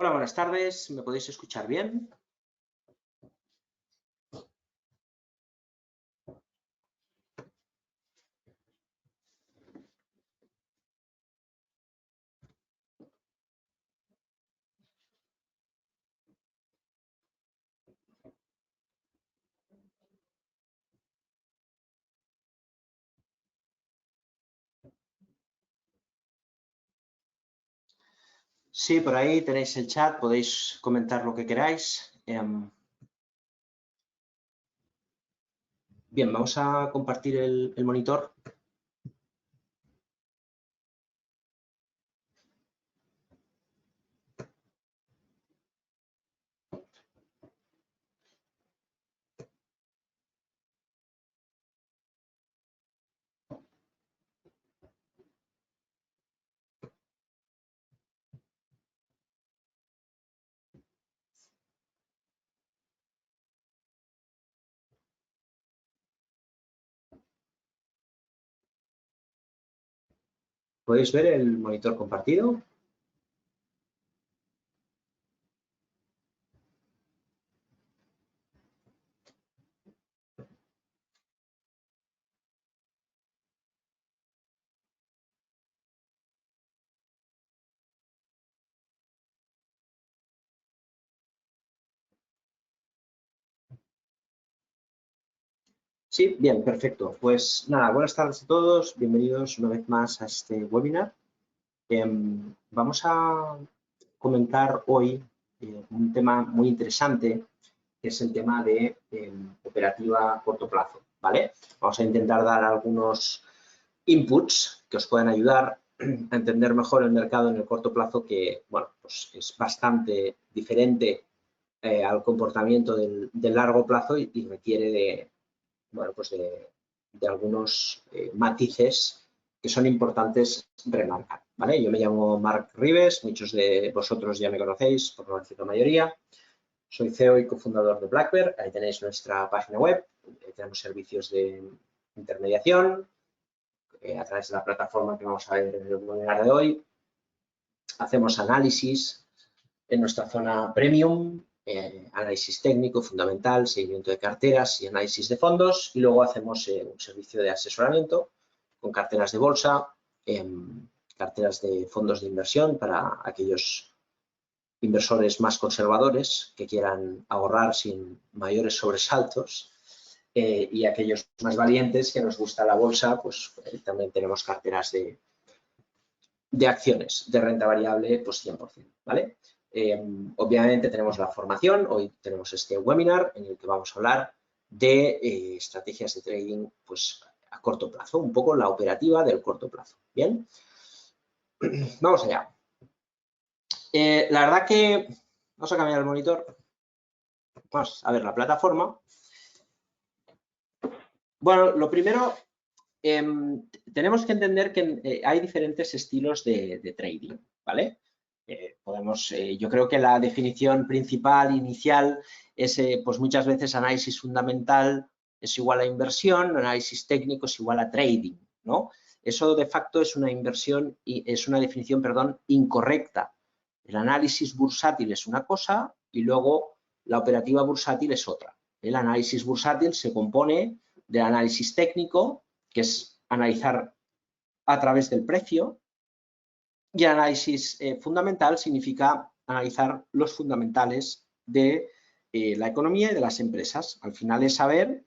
Hola, buenas tardes. ¿Me podéis escuchar bien? Sí, por ahí tenéis el chat, podéis comentar lo que queráis. Bien, vamos a compartir el monitor. ¿Podéis ver el monitor compartido? Sí, bien, perfecto. Pues nada, buenas tardes a todos. Bienvenidos una vez más a este webinar. Vamos a comentar hoy un tema muy interesante, que es el tema de operativa a corto plazo, ¿vale? Vamos a intentar dar algunos inputs que os pueden ayudar a entender mejor el mercado en el corto plazo, que, bueno, pues es bastante diferente al comportamiento del largo plazo y requiere de, bueno, pues de algunos matices que son importantes remarcar, ¿vale? Yo me llamo Marc Ribes, muchos de vosotros ya me conocéis, por no decir la mayoría. Soy CEO y cofundador de Blackbear. Ahí tenéis nuestra página web. Tenemos servicios de intermediación a través de la plataforma que vamos a ver en el webinar de hoy. Hacemos análisis en nuestra zona premium, análisis técnico fundamental, seguimiento de carteras y análisis de fondos. Y luego hacemos un servicio de asesoramiento con carteras de bolsa, carteras de fondos de inversión para aquellos inversores más conservadores que quieran ahorrar sin mayores sobresaltos, y aquellos más valientes que nos gusta la bolsa, pues también tenemos carteras de acciones de renta variable, pues 100%, ¿vale? Obviamente tenemos la formación. Hoy tenemos este webinar en el que vamos a hablar de estrategias de trading pues a corto plazo, un poco la operativa del corto plazo. Bien, vamos allá. La verdad que vamos a cambiar el monitor. Vamos a ver la plataforma. Bueno, lo primero, tenemos que entender que hay diferentes estilos de trading, ¿vale? Yo creo que la definición principal, inicial, es pues muchas veces análisis fundamental es igual a inversión, análisis técnico es igual a trading, ¿no? Eso de facto es una inversión y es una definición, perdón, incorrecta. El análisis bursátil es una cosa y luego la operativa bursátil es otra. El análisis bursátil se compone del análisis técnico, que es analizar a través del precio, y el análisis fundamental significa analizar los fundamentales de la economía y de las empresas. Al final es saber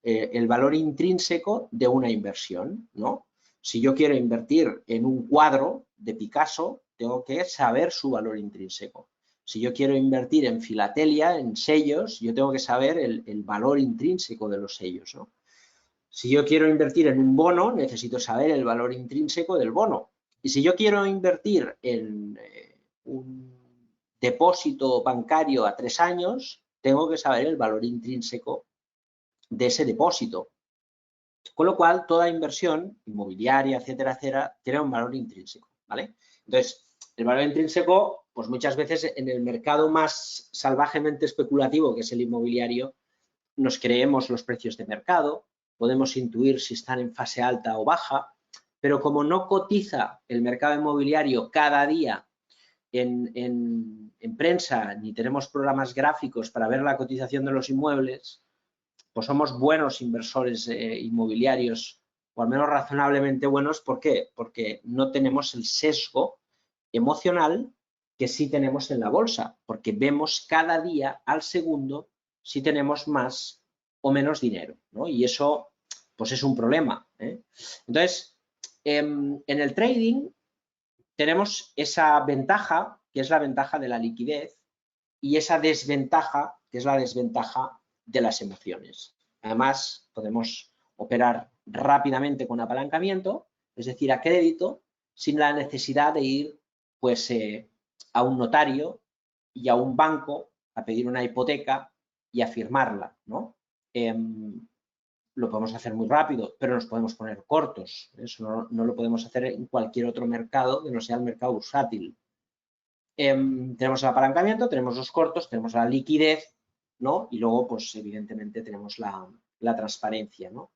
el valor intrínseco de una inversión, ¿no? Si yo quiero invertir en un cuadro de Picasso, tengo que saber su valor intrínseco. Si yo quiero invertir en filatelia, en sellos, yo tengo que saber el valor intrínseco de los sellos, ¿no? Si yo quiero invertir en un bono, necesito saber el valor intrínseco del bono. Y si yo quiero invertir en un depósito bancario a 3 años, tengo que saber el valor intrínseco de ese depósito. Con lo cual, toda inversión inmobiliaria, etcétera, etcétera, tiene un valor intrínseco, ¿vale? Entonces, el valor intrínseco, pues muchas veces en el mercado más salvajemente especulativo, que es el inmobiliario, nos creemos los precios de mercado, podemos intuir si están en fase alta o baja, pero como no cotiza el mercado inmobiliario cada día en prensa ni tenemos programas gráficos para ver la cotización de los inmuebles, pues somos buenos inversores inmobiliarios, o al menos razonablemente buenos. ¿Por qué? Porque no tenemos el sesgo emocional que sí tenemos en la bolsa, porque vemos cada día al segundo si tenemos más o menos dinero, ¿no? Y eso, pues es un problema, ¿eh? Entonces, en el trading tenemos esa ventaja, que es la ventaja de la liquidez, y esa desventaja, que es la desventaja de las emociones. Además, podemos operar rápidamente con apalancamiento, es decir, a crédito, sin la necesidad de ir pues, a un notario y a un banco a pedir una hipoteca y a firmarla, ¿no? Lo podemos hacer muy rápido, pero nos podemos poner cortos. Eso no lo podemos hacer en cualquier otro mercado que no sea el mercado bursátil. Tenemos el apalancamiento, tenemos los cortos, tenemos la liquidez, ¿no? Y luego, pues evidentemente tenemos la transparencia, ¿no?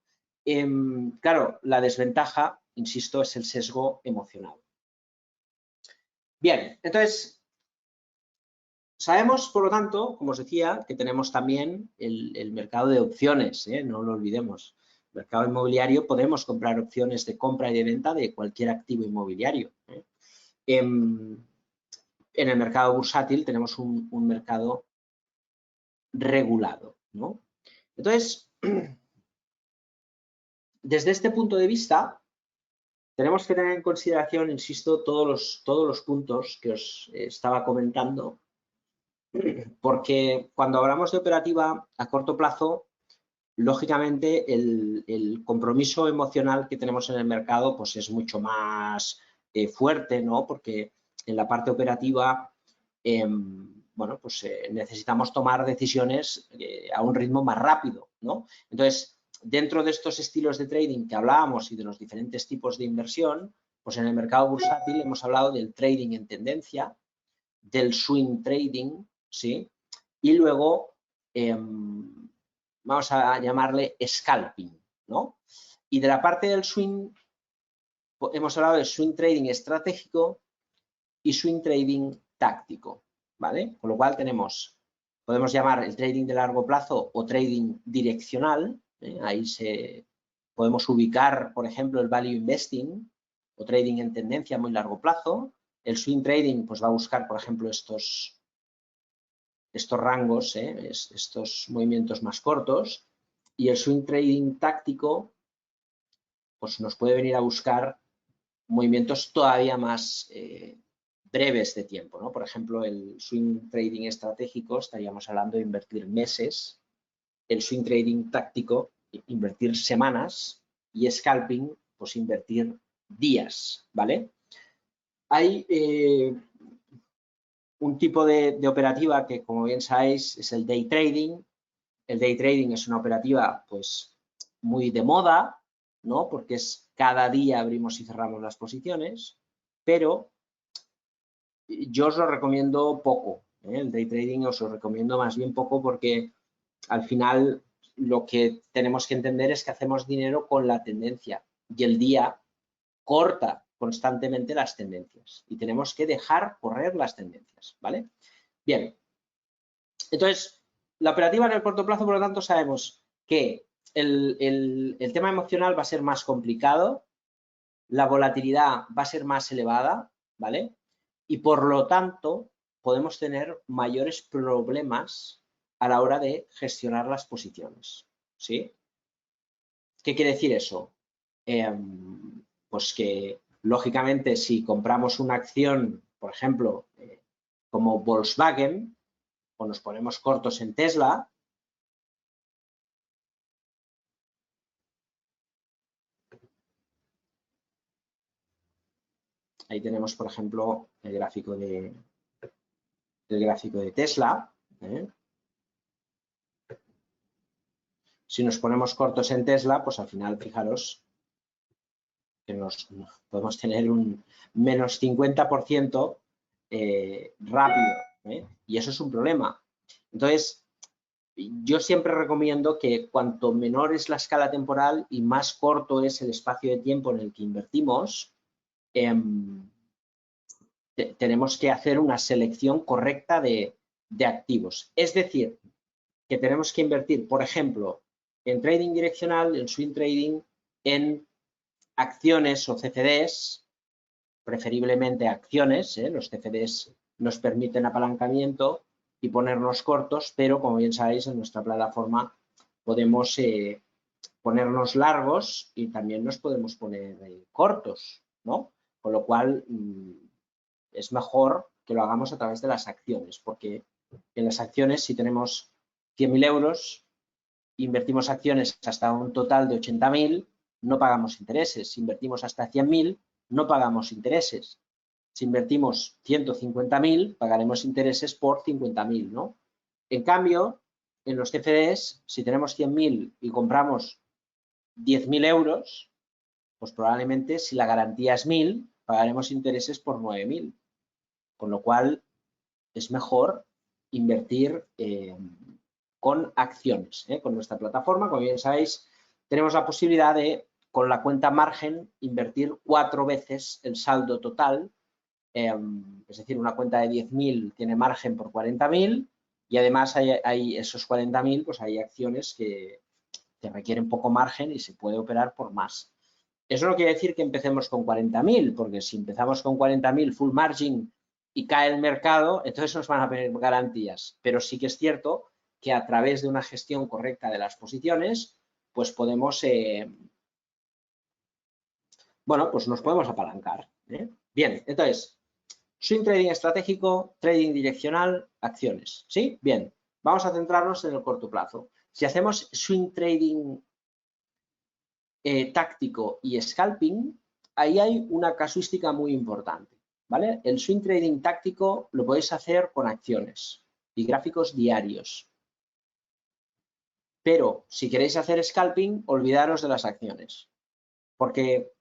Claro, la desventaja, insisto, es el sesgo emocional. Bien, entonces, sabemos, por lo tanto, como os decía, que tenemos también el mercado de opciones, ¿eh? No lo olvidemos. El mercado inmobiliario, podemos comprar opciones de compra y de venta de cualquier activo inmobiliario, ¿eh? En el mercado bursátil tenemos un mercado regulado, ¿no? Entonces, desde este punto de vista, tenemos que tener en consideración, insisto, todos los puntos que os estaba comentando, porque cuando hablamos de operativa a corto plazo, lógicamente el compromiso emocional que tenemos en el mercado pues es mucho más fuerte, ¿no? Porque en la parte operativa, bueno, pues necesitamos tomar decisiones a un ritmo más rápido, ¿no? Entonces, dentro de estos estilos de trading que hablábamos y de los diferentes tipos de inversión, pues en el mercado bursátil hemos hablado del trading en tendencia, del swing trading, ¿sí? Y luego vamos a llamarle scalping, ¿no? Y de la parte del swing, hemos hablado de swing trading estratégico y swing trading táctico, ¿vale? Con lo cual podemos llamar el trading de largo plazo o trading direccional, ¿eh? Ahí podemos ubicar, por ejemplo, el value investing o trading en tendencia a muy largo plazo. El swing trading pues va a buscar, por ejemplo, estos rangos, estos movimientos más cortos, y el swing trading táctico pues nos puede venir a buscar movimientos todavía más breves de tiempo, ¿no? Por ejemplo, el swing trading estratégico estaríamos hablando de invertir meses, el swing trading táctico invertir semanas y scalping pues invertir días, ¿vale? Hay un tipo de operativa que, como bien sabéis, es el day trading. El day trading es una operativa pues muy de moda, ¿no? Porque es cada día abrimos y cerramos las posiciones, pero yo os lo recomiendo poco, ¿eh? El day trading os lo recomiendo más bien poco porque al final lo que tenemos que entender es que hacemos dinero con la tendencia y el día corta constantemente las tendencias y tenemos que dejar correr las tendencias, ¿vale? Bien, entonces, la operativa en el corto plazo, por lo tanto, sabemos que el tema emocional va a ser más complicado, la volatilidad va a ser más elevada, ¿vale? Y por lo tanto, podemos tener mayores problemas a la hora de gestionar las posiciones, ¿sí? ¿Qué quiere decir eso? Pues que, lógicamente, si compramos una acción, por ejemplo, como Volkswagen, o nos ponemos cortos en Tesla, ahí tenemos, por ejemplo, el gráfico de Tesla, ¿eh? Si nos ponemos cortos en Tesla, pues al final, fijaros, que podemos tener un menos 50% rápido, ¿eh? Y eso es un problema. Entonces, yo siempre recomiendo que cuanto menor es la escala temporal y más corto es el espacio de tiempo en el que invertimos, tenemos que hacer una selección correcta de activos. Es decir, que tenemos que invertir, por ejemplo, en trading direccional, en swing trading, en acciones o CFDs, preferiblemente acciones. Los CFDs nos permiten apalancamiento y ponernos cortos, pero como bien sabéis, en nuestra plataforma podemos ponernos largos y también nos podemos poner cortos, ¿no? Con lo cual es mejor que lo hagamos a través de las acciones, porque en las acciones, si tenemos 100.000 euros, invertimos acciones hasta un total de 80.000, no pagamos intereses. Si invertimos hasta 100.000, no pagamos intereses. Si invertimos 150.000, pagaremos intereses por 50.000, ¿no? En cambio, en los CFDs, si tenemos 100.000 y compramos 10.000 euros, pues probablemente si la garantía es 1.000, pagaremos intereses por 9.000. Con lo cual, es mejor invertir con acciones. Con nuestra plataforma, como bien sabéis, tenemos la posibilidad de, con la cuenta margen, invertir 4 veces el saldo total. Es decir, una cuenta de 10.000 tiene margen por 40.000 y además hay esos 40.000, pues hay acciones que requieren poco margen y se puede operar por más. Eso no quiere decir que empecemos con 40.000, porque si empezamos con 40.000 full margin y cae el mercado, entonces nos van a pedir garantías. Pero sí que es cierto que a través de una gestión correcta de las posiciones, pues podemos, bueno, pues nos podemos apalancar. Bien, entonces, swing trading estratégico, trading direccional, acciones. ¿Sí? Bien, vamos a centrarnos en el corto plazo. Si hacemos swing trading táctico y scalping, ahí hay una casuística muy importante, ¿vale? El swing trading táctico lo podéis hacer con acciones y gráficos diarios. Pero si queréis hacer scalping, olvidaros de las acciones. Porque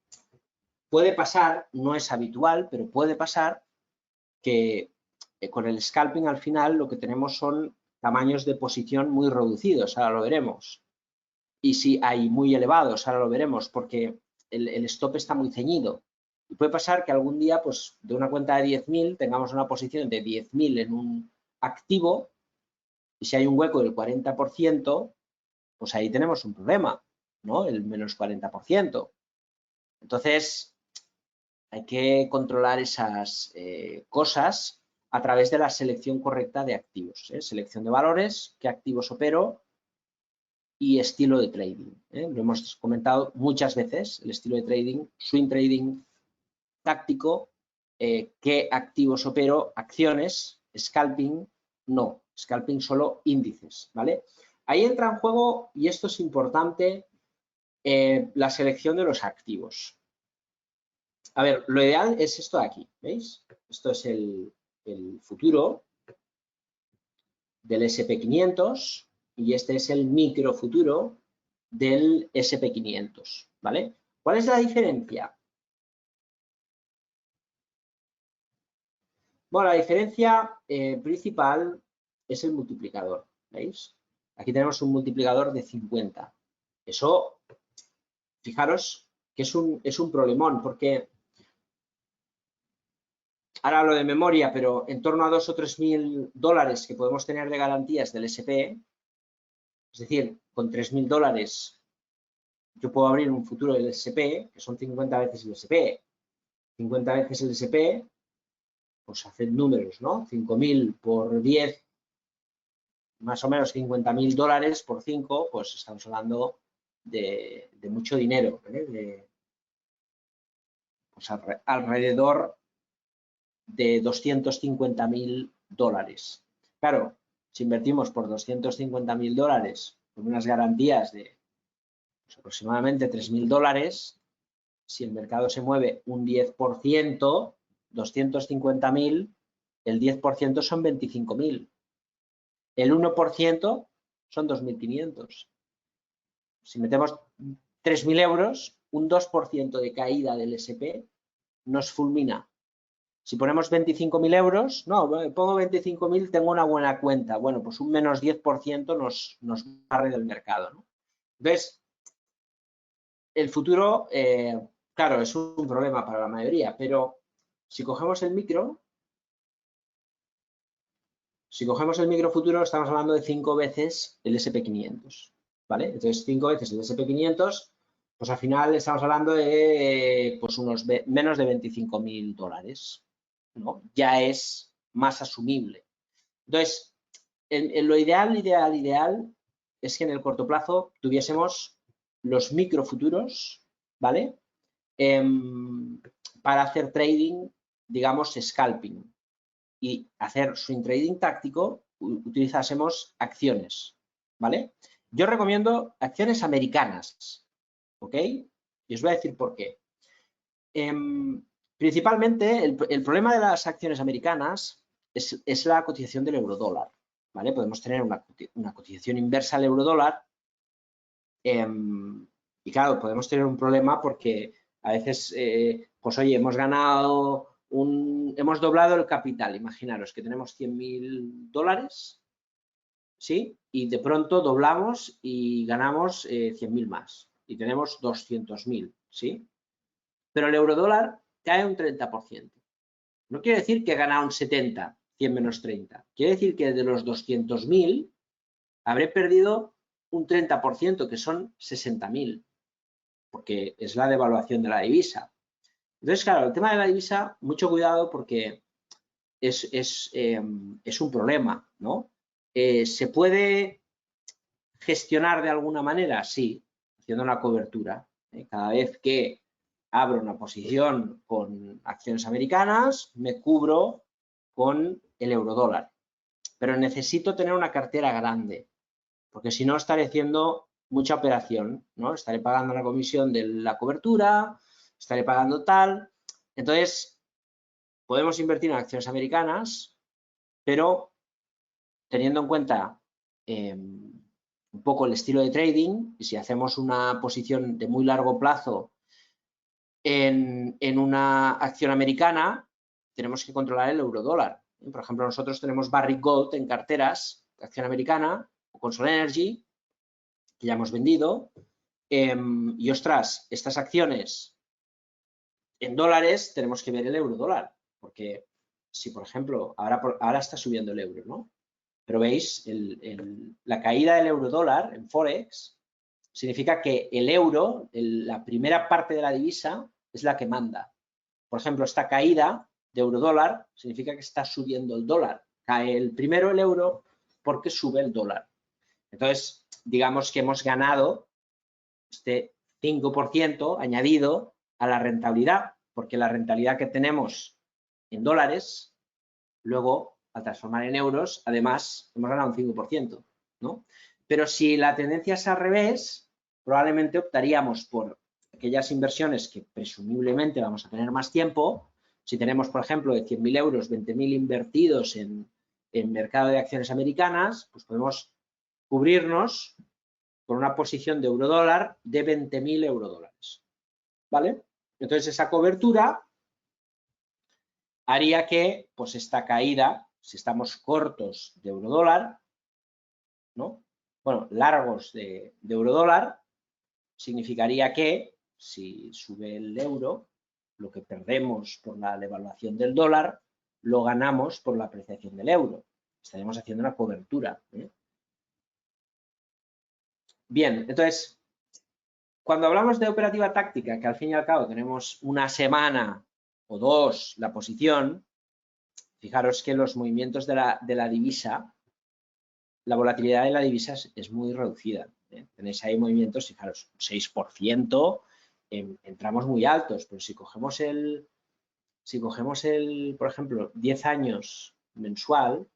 puede pasar, no es habitual, pero puede pasar que con el scalping al final lo que tenemos son tamaños de posición muy reducidos, ahora lo veremos. Y si hay muy elevados, ahora lo veremos, porque el stop está muy ceñido. Y puede pasar que algún día, pues, de una cuenta de 10.000, tengamos una posición de 10.000 en un activo, y si hay un hueco del 40%, pues ahí tenemos un problema, ¿no? El menos 40%. Entonces, hay que controlar esas cosas a través de la selección correcta de activos. Selección de valores, qué activos opero, y estilo de trading. Lo hemos comentado muchas veces, el estilo de trading, swing trading táctico, qué activos opero, acciones, scalping, no, scalping solo índices, ¿vale? Ahí entra en juego, y esto es importante, la selección de los activos. A ver, lo ideal es esto de aquí, ¿veis? Esto es el futuro del SP500 y este es el micro futuro del SP500, ¿vale? ¿Cuál es la diferencia? Bueno, la diferencia principal es el multiplicador, ¿veis? Aquí tenemos un multiplicador de 50. Eso, fijaros que es un problemón, porque ahora hablo de memoria, pero en torno a 2.000 o 3.000 dólares que podemos tener de garantías del SP, es decir, con 3.000 dólares yo puedo abrir un futuro del SP, que son 50 veces el SP. 50 veces el SP, pues haced números, ¿no? 5.000 por 10, más o menos 50.000 dólares por 5, pues estamos hablando de mucho dinero, pues alrededor de 250.000 dólares. Claro, si invertimos por 250.000 dólares con unas garantías de pues, aproximadamente 3.000 dólares, si el mercado se mueve un 10%, 250.000, el 10% son 25.000. El 1% son 2.500. Si metemos 3.000 euros, un 2% de caída del SP nos fulmina. Si ponemos 25.000 euros, no, pongo 25.000, tengo una buena cuenta. Bueno, pues un menos 10% nos barre del mercado, ¿no? Entonces, el futuro, claro, es un problema para la mayoría, pero si cogemos el micro, Si cogemos el microfuturo, estamos hablando de 5 veces el SP500, ¿vale? Entonces, 5 veces el SP500, pues al final estamos hablando de pues unos menos de 25.000 dólares, ¿no? Ya es más asumible. Entonces, en lo ideal es que en el corto plazo tuviésemos los microfuturos, ¿vale? Para hacer trading, digamos, scalping, y hacer swing trading táctico utilizásemos acciones, ¿vale? Yo recomiendo acciones americanas, ¿ok? Y os voy a decir por qué. Principalmente, el problema de las acciones americanas es la cotización del eurodólar, ¿vale? Podemos tener una cotización inversa al eurodólar y claro, podemos tener un problema porque a veces, pues oye, hemos doblado el capital. Imaginaros que tenemos 100.000 dólares, ¿sí? Y de pronto doblamos y ganamos 100.000 más y tenemos 200.000, ¿sí? Pero el eurodólar cae un 30%. No quiere decir que gana un 70, 100 menos 30. Quiere decir que de los 200.000 habré perdido un 30%, que son 60.000, porque es la devaluación de la divisa. Entonces, claro, el tema de la divisa, mucho cuidado porque es un problema, ¿no? ¿Se puede gestionar de alguna manera? Sí, haciendo una cobertura. Cada vez que abro una posición con acciones americanas, me cubro con el eurodólar. Pero necesito tener una cartera grande, porque si no estaré haciendo mucha operación, ¿no? Estaré pagando la comisión de la cobertura, estaré pagando tal. Entonces, podemos invertir en acciones americanas, pero teniendo en cuenta un poco el estilo de trading, y si hacemos una posición de muy largo plazo en una acción americana, tenemos que controlar el eurodólar. Por ejemplo, nosotros tenemos Barrick Gold en carteras, acción americana, o Consol Energy, que ya hemos vendido. Y ostras, estas acciones en dólares tenemos que ver el eurodólar, porque si, por ejemplo, ahora está subiendo el euro, ¿no? Pero veis, la caída del eurodólar en Forex significa que el euro, la primera parte de la divisa, es la que manda. Por ejemplo, esta caída de eurodólar significa que está subiendo el dólar. Cae el primero el euro porque sube el dólar. Entonces, digamos que hemos ganado este 5% añadido a la rentabilidad, porque la rentabilidad que tenemos en dólares, luego al transformar en euros, además hemos ganado un 5%, ¿no? Pero si la tendencia es al revés, probablemente optaríamos por aquellas inversiones que presumiblemente vamos a tener más tiempo. Si tenemos, por ejemplo, de 100.000 euros, 20.000 invertidos en mercado de acciones americanas, pues podemos cubrirnos con una posición de eurodólar de 20.000 eurodólares, ¿vale? Entonces, esa cobertura haría que, pues, esta caída, si estamos cortos de eurodólar, ¿no? Bueno, largos de eurodólar, significaría que, si sube el euro, lo que perdemos por la devaluación del dólar, lo ganamos por la apreciación del euro. Estaríamos haciendo una cobertura, ¿eh? Bien, entonces, cuando hablamos de operativa táctica, que al fin y al cabo tenemos una semana o dos la posición, fijaros que los movimientos de la divisa, la volatilidad de la divisa es muy reducida, ¿eh? Tenéis ahí movimientos, fijaros, 6%, entramos muy altos, pero si cogemos por ejemplo, 10 años mensual,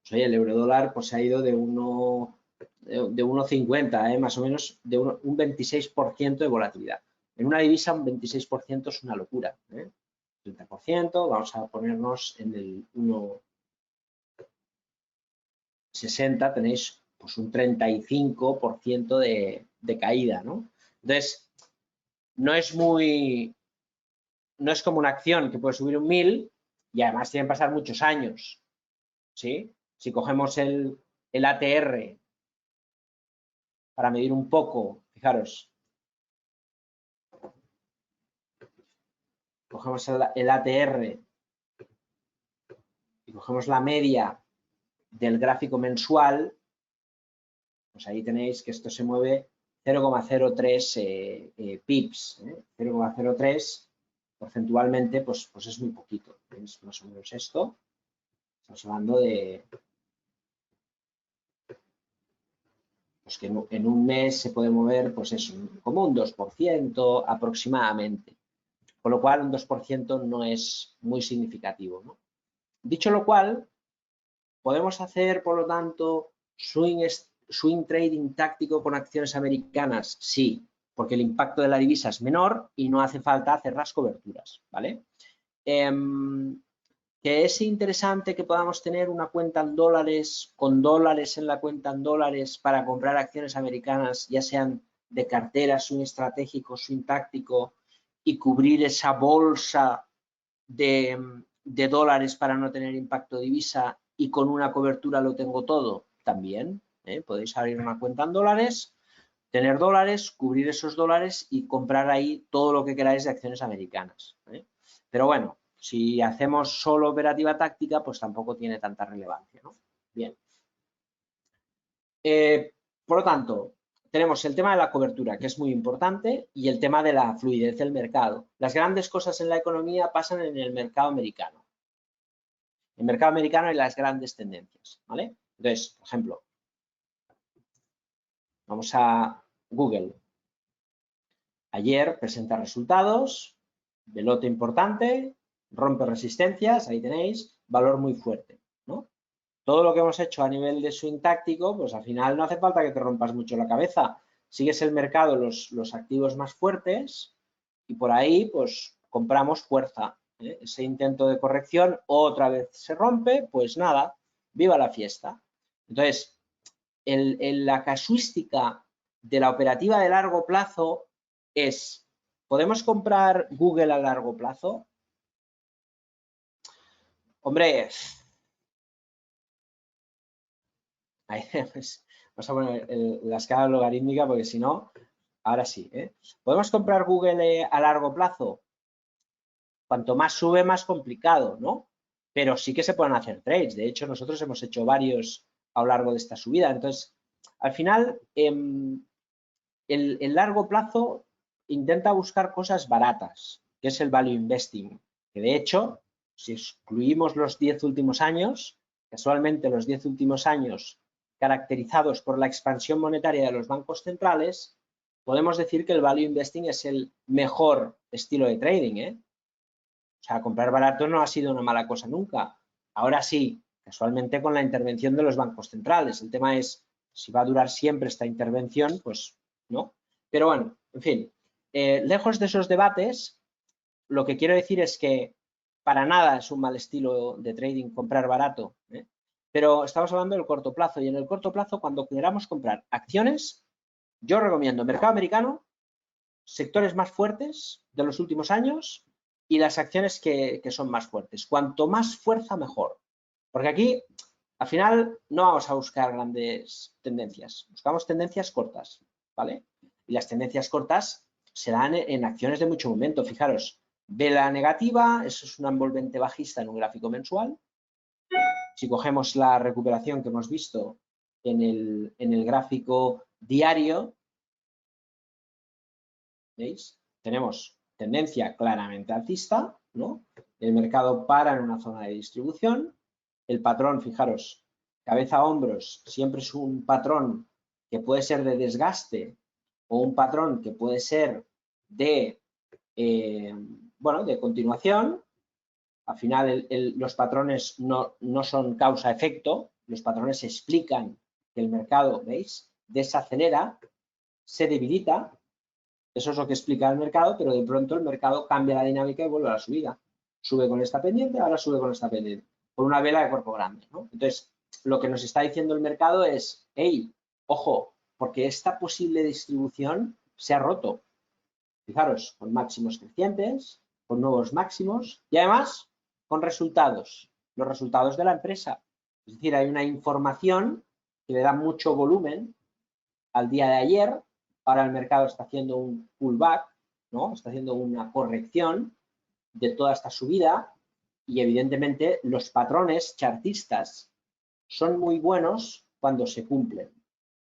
pues oye, el eurodólar pues ha ido de 1,50, más o menos de un 26% de volatilidad. En una divisa un 26% es una locura, ¿eh? 30%, vamos a ponernos en el 1,60, tenéis pues un 35% de caída, ¿no? Entonces, no es como una acción que puede subir un 1.000 y además tienen que pasar muchos años, ¿sí? Si cogemos el ATR para medir un poco, fijaros, cogemos el ATR y cogemos la media del gráfico mensual, pues ahí tenéis que esto se mueve 0,03 pips, 0,03 porcentualmente, pues es muy poquito. ¿Veis? Más o menos esto. Estamos hablando de pues que en un mes se puede mover, pues eso, como un 2% aproximadamente. Con lo cual, un 2% no es muy significativo, ¿no? Dicho lo cual, podemos hacer, por lo tanto, swing trading táctico con acciones americanas, sí, porque el impacto de la divisa es menor y no hace falta hacer las coberturas, ¿vale? Que es interesante que podamos tener una cuenta en dólares, con dólares en la cuenta en dólares para comprar acciones americanas, ya sean de cartera, swing estratégico, swing táctico, y cubrir esa bolsa de dólares para no tener impacto divisa y con una cobertura lo tengo todo, también. Podéis abrir una cuenta en dólares, tener dólares, cubrir esos dólares y comprar ahí todo lo que queráis de acciones americanas. Pero bueno, si hacemos solo operativa táctica, pues tampoco tiene tanta relevancia, ¿no? Bien. Por lo tanto, tenemos el tema de la cobertura, que es muy importante, y el tema de la fluidez del mercado. Las grandes cosas en la economía pasan en el mercado americano. El mercado americano y las grandes tendencias, ¿vale? Entonces, por ejemplo, vamos a Google. Ayer presenta resultados, de lote importante, rompe resistencias, ahí tenéis, valor muy fuerte, ¿no? Todo lo que hemos hecho a nivel de swing táctico, pues al final no hace falta que te rompas mucho la cabeza. Sigues el mercado, los activos más fuertes y por ahí pues compramos fuerza. Ese intento de corrección otra vez se rompe, pues nada, viva la fiesta. Entonces, la casuística de la operativa de largo plazo es, ¿podemos comprar Google a largo plazo? Hombre, ahí, pues, vamos a poner la escala logarítmica porque si no, ahora sí. ¿Podemos comprar Google a largo plazo? Cuanto más sube, más complicado, ¿no? Pero sí que se pueden hacer trades. De hecho, nosotros hemos hecho varios a lo largo de esta subida. Entonces, al final, el largo plazo intenta buscar cosas baratas, que es el value investing. Que de hecho, si excluimos los 10 últimos años, casualmente los 10 últimos años caracterizados por la expansión monetaria de los bancos centrales, podemos decir que el value investing es el mejor estilo de trading, O sea, comprar barato no ha sido una mala cosa nunca. Ahora sí, casualmente con la intervención de los bancos centrales. El tema es si va a durar siempre esta intervención, pues no. Pero bueno, en fin, lejos de esos debates, lo que quiero decir es que para nada es un mal estilo de trading comprar barato, pero estamos hablando del corto plazo y en el corto plazo cuando queramos comprar acciones, yo recomiendo mercado americano, sectores más fuertes de los últimos años y las acciones que son más fuertes. Cuanto más fuerza, mejor. Porque aquí, al final, no vamos a buscar grandes tendencias. Buscamos tendencias cortas, ¿vale? Y las tendencias cortas se dan en acciones de mucho momento. Fijaros, vela negativa, eso es una envolvente bajista en un gráfico mensual. Si cogemos la recuperación que hemos visto en el gráfico diario, ¿veis? Tenemos tendencia claramente alcista, ¿no? El mercado para en una zona de distribución. El patrón, fijaros, cabeza-hombros siempre es un patrón que puede ser de desgaste o un patrón que puede ser de, bueno, de continuación. Al final los patrones no son causa-efecto, los patrones explican que el mercado, ¿veis? Desacelera, se debilita. Eso es lo que explica el mercado, pero de pronto el mercado cambia la dinámica y vuelve a la subida. Sube con esta pendiente, ahora sube con esta pendiente, con una vela de cuerpo grande, ¿no? Entonces, lo que nos está diciendo el mercado es, hey, ojo, porque esta posible distribución se ha roto. Fijaros, con máximos crecientes, con nuevos máximos y además con resultados, los resultados de la empresa. Es decir, hay una información que le da mucho volumen al día de ayer. Ahora el mercado está haciendo un pullback, ¿no? Está haciendo una corrección de toda esta subida Y evidentemente los patrones chartistas son muy buenos cuando se cumplen,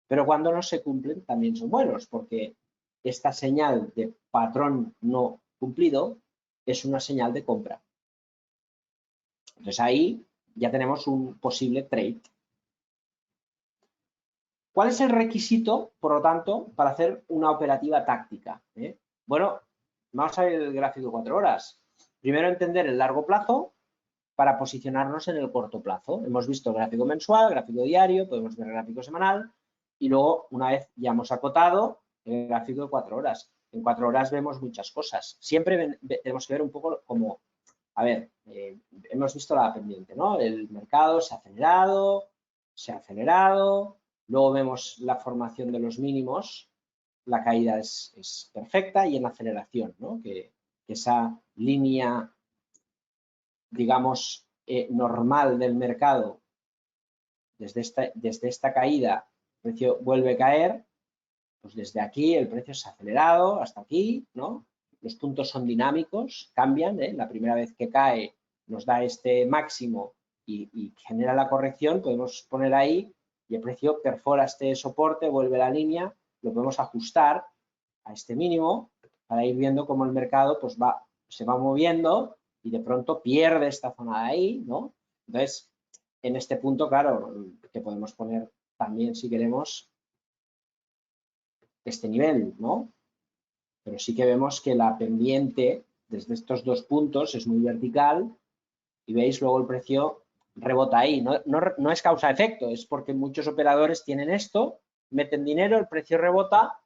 pero cuando no se cumplen también son buenos, porque esta señal de patrón no cumplido es una señal de compra. Entonces ahí ya tenemos un posible trade. ¿Cuál es el requisito, por lo tanto, para hacer una operativa táctica? Bueno, vamos a ver el gráfico de 4 horas. Primero entender el largo plazo para posicionarnos en el corto plazo. Hemos visto el gráfico mensual, gráfico diario, podemos ver el gráfico semanal y luego, una vez ya hemos acotado, el gráfico de 4 horas. En 4 horas vemos muchas cosas. Siempre tenemos que ver un poco como, a ver, hemos visto la pendiente, ¿no? El mercado se ha acelerado, luego vemos la formación de los mínimos, la caída es perfecta y en la aceleración, ¿no? Que esa línea, digamos, normal del mercado, desde esta caída, el precio vuelve a caer, pues desde aquí el precio se ha acelerado hasta aquí, ¿no? Los puntos son dinámicos, cambian, ¿eh? La primera vez que cae nos da este máximo y genera la corrección, podemos poner ahí y el precio perfora este soporte, vuelve a la línea, lo podemos ajustar a este mínimo para ir viendo cómo el mercado pues se va moviendo y de pronto pierde esta zona de ahí, ¿no? Entonces, en este punto, claro, que podemos poner también, si queremos, este nivel, ¿no? Pero sí que vemos que la pendiente desde estos dos puntos es muy vertical y veis luego el precio rebota ahí. No es causa-efecto, es porque muchos operadores tienen esto, meten dinero, el precio rebota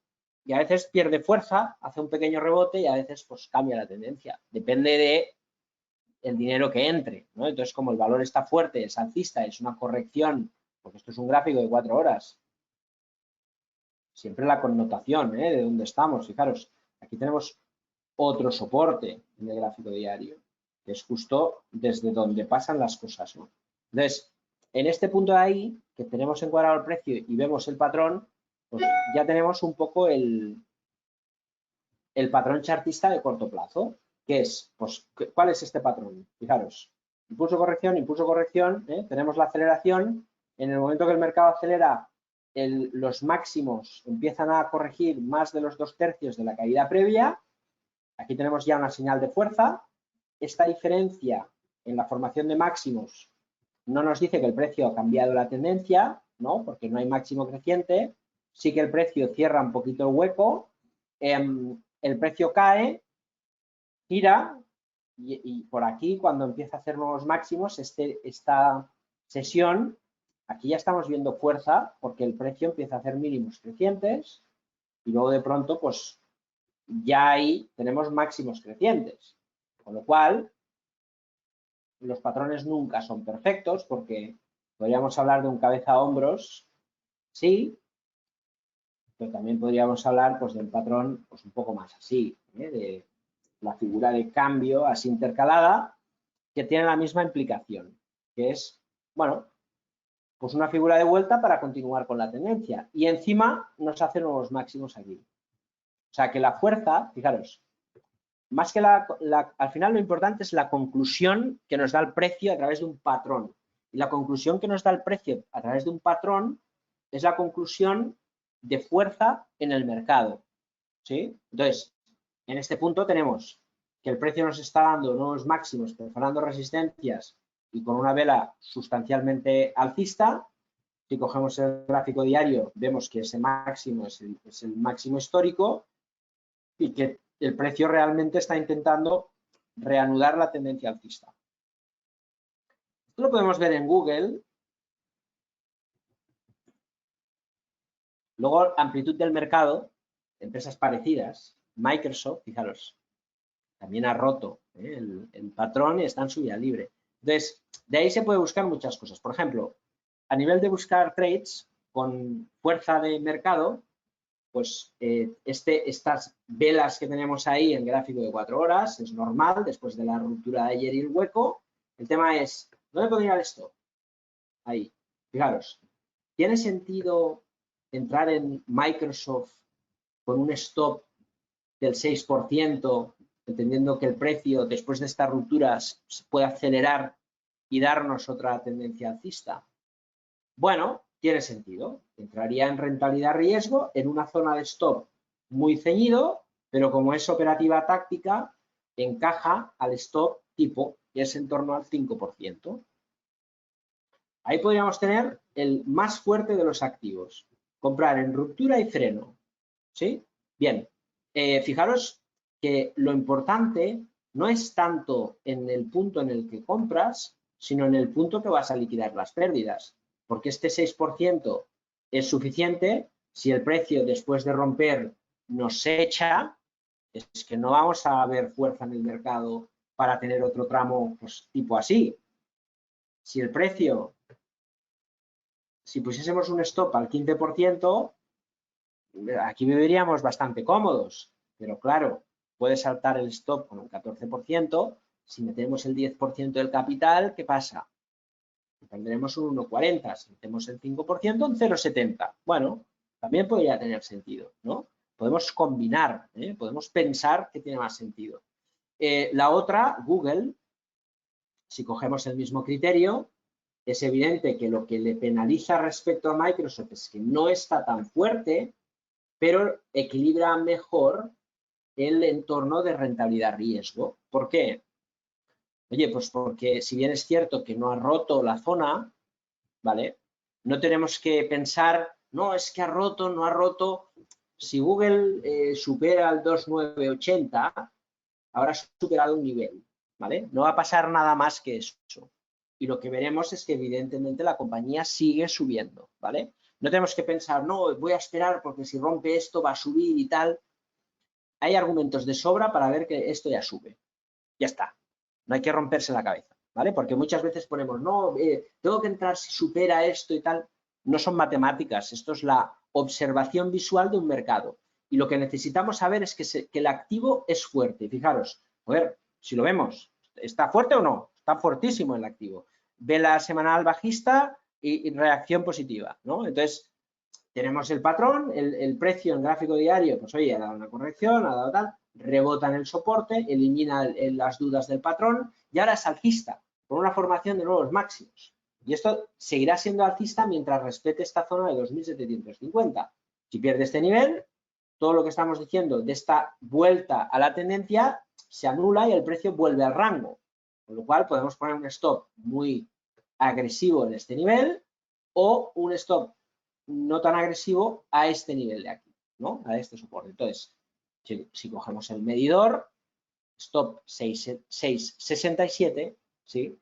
y a veces pierde fuerza, hace un pequeño rebote y a veces pues cambia la tendencia. Depende de el dinero que entre, ¿no? Entonces, como el valor está fuerte, es alcista, es una corrección, porque esto es un gráfico de 4 horas, siempre la connotación, de dónde estamos. Fijaros, aquí tenemos otro soporte en el gráfico diario, que es justo desde donde pasan las cosas, ¿no? Entonces, en este punto de ahí, que tenemos encuadrado el precio y vemos el patrón, pues ya tenemos un poco el patrón chartista de corto plazo, que es, pues, ¿cuál es este patrón? Fijaros, impulso, corrección, tenemos la aceleración, en el momento que el mercado acelera, los máximos empiezan a corregir más de los 2/3 de la caída previa, aquí tenemos ya una señal de fuerza, esta diferencia en la formación de máximos no nos dice que el precio ha cambiado la tendencia, ¿no? Porque no hay máximo creciente, sí que el precio cierra un poquito el hueco, el precio cae, gira y por aquí cuando empieza a hacer nuevos máximos, esta sesión, aquí ya estamos viendo fuerza porque el precio empieza a hacer mínimos crecientes y luego de pronto pues ya ahí tenemos máximos crecientes, con lo cual los patrones nunca son perfectos porque podríamos hablar de un cabeza a hombros, sí, pero también podríamos hablar pues de un patrón pues un poco más así, de la figura de cambio así intercalada, que tiene la misma implicación, que es, bueno, pues una figura de vuelta para continuar con la tendencia y encima nos hace nuevos máximos aquí. O sea que la fuerza, fijaros, más que al final lo importante es la conclusión que nos da el precio a través de un patrón. Y la conclusión que nos da el precio a través de un patrón es la conclusión de fuerza en el mercado, ¿sí? Entonces, en este punto tenemos que el precio nos está dando nuevos máximos, perforando resistencias y con una vela sustancialmente alcista. Si cogemos el gráfico diario, vemos que ese máximo es el máximo histórico y que el precio realmente está intentando reanudar la tendencia alcista. Esto lo podemos ver en Google. Luego, amplitud del mercado, empresas parecidas, Microsoft, fijaros, también ha roto el patrón y está en subida libre. Entonces, de ahí se puede buscar muchas cosas. Por ejemplo, a nivel de buscar trades con fuerza de mercado, pues estas velas que tenemos ahí en gráfico de 4 horas es normal después de la ruptura de ayer y el hueco. El tema es, ¿dónde puedo mirar esto? Ahí, fijaros, ¿tiene sentido entrar en Microsoft con un stop del 6% entendiendo que el precio después de estas rupturas se puede acelerar y darnos otra tendencia alcista. Bueno, tiene sentido. Entraría en rentabilidad riesgo en una zona de stop muy ceñido, pero como es operativa táctica, encaja al stop tipo, que es en torno al 5%. Ahí podríamos tener el más fuerte de los activos. Comprar en ruptura y freno. ¿Sí? Bien. Fijaros que lo importante no es tanto en el punto en el que compras, sino en el punto que vas a liquidar las pérdidas. Porque este 6% es suficiente si el precio después de romper nos echa, es que no vamos a ver fuerza en el mercado para tener otro tramo pues, tipo así. Si el precio, si pusiésemos un stop al 15%, aquí viviríamos bastante cómodos, pero claro, puede saltar el stop con un 14%, si metemos el 10% del capital, ¿qué pasa? Tendremos un 1,40, si metemos el 5%, un 0,70. Bueno, también podría tener sentido, ¿no? Podemos combinar, podemos pensar que tiene más sentido. La otra, Google, si cogemos el mismo criterio, es evidente que lo que le penaliza respecto a Microsoft es que no está tan fuerte, pero equilibra mejor el entorno de rentabilidad-riesgo. ¿Por qué? Oye, pues porque si bien es cierto que no ha roto la zona, ¿vale? No tenemos que pensar, no, es que ha roto, no ha roto. Si Google supera el 2,980, habrá superado un nivel, ¿vale? No va a pasar nada más que eso. Y lo que veremos es que evidentemente la compañía sigue subiendo, ¿vale? No tenemos que pensar, no, voy a esperar porque si rompe esto va a subir y tal. Hay argumentos de sobra para ver que esto ya sube. Ya está. No hay que romperse la cabeza, ¿vale? Porque muchas veces ponemos, no, tengo que entrar si supera esto y tal. No son matemáticas, esto es la observación visual de un mercado. Y lo que necesitamos saber es que el activo es fuerte. Fijaros, a ver, si lo vemos, ¿está fuerte o no? Está fuertísimo el activo. Vela semanal bajista y reacción positiva, ¿no? Entonces, tenemos el patrón, el precio en gráfico diario, pues oye, ha dado una corrección, ha dado tal, rebota en el soporte, elimina las dudas del patrón y ahora es alcista, con una formación de nuevos máximos. Y esto seguirá siendo alcista mientras respete esta zona de 2.750. Si pierde este nivel, todo lo que estamos diciendo de esta vuelta a la tendencia se anula y el precio vuelve al rango. Con lo cual podemos poner un stop muy agresivo en este nivel o un stop no tan agresivo a este nivel de aquí, ¿no? A este soporte. Entonces, si cogemos el medidor, stop 6,67, ¿sí?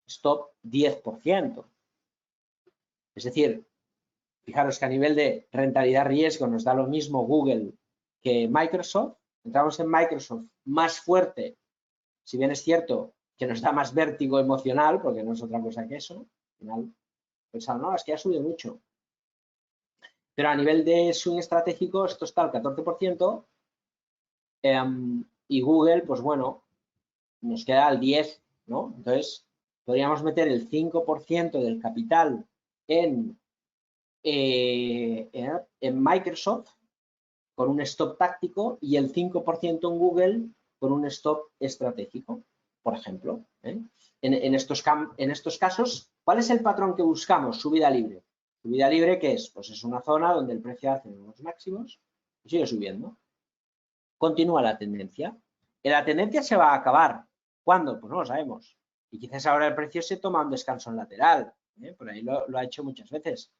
Stop 10%. Es decir, fijaros que a nivel de rentabilidad-riesgo nos da lo mismo Google que Microsoft. Entramos en Microsoft más fuerte, si bien es cierto que nos da más vértigo emocional, porque no es otra cosa que eso. Al final, pensamos, no, es que ha subido mucho. Pero a nivel de swing estratégico, esto está al 14%. Y Google, pues bueno, nos queda al 10%, ¿no? Entonces, podríamos meter el 5% del capital en Microsoft con un stop táctico y el 5% en Google con un stop estratégico, por ejemplo. En estos casos, ¿cuál es el patrón que buscamos? Subida libre. Subida libre, ¿qué es? Pues es una zona donde el precio hace unos máximos y sigue subiendo. Continúa la tendencia. La tendencia se va a acabar. ¿Cuándo? Pues no lo sabemos. Y quizás ahora el precio se toma un descanso en lateral. Por ahí lo ha hecho muchas veces.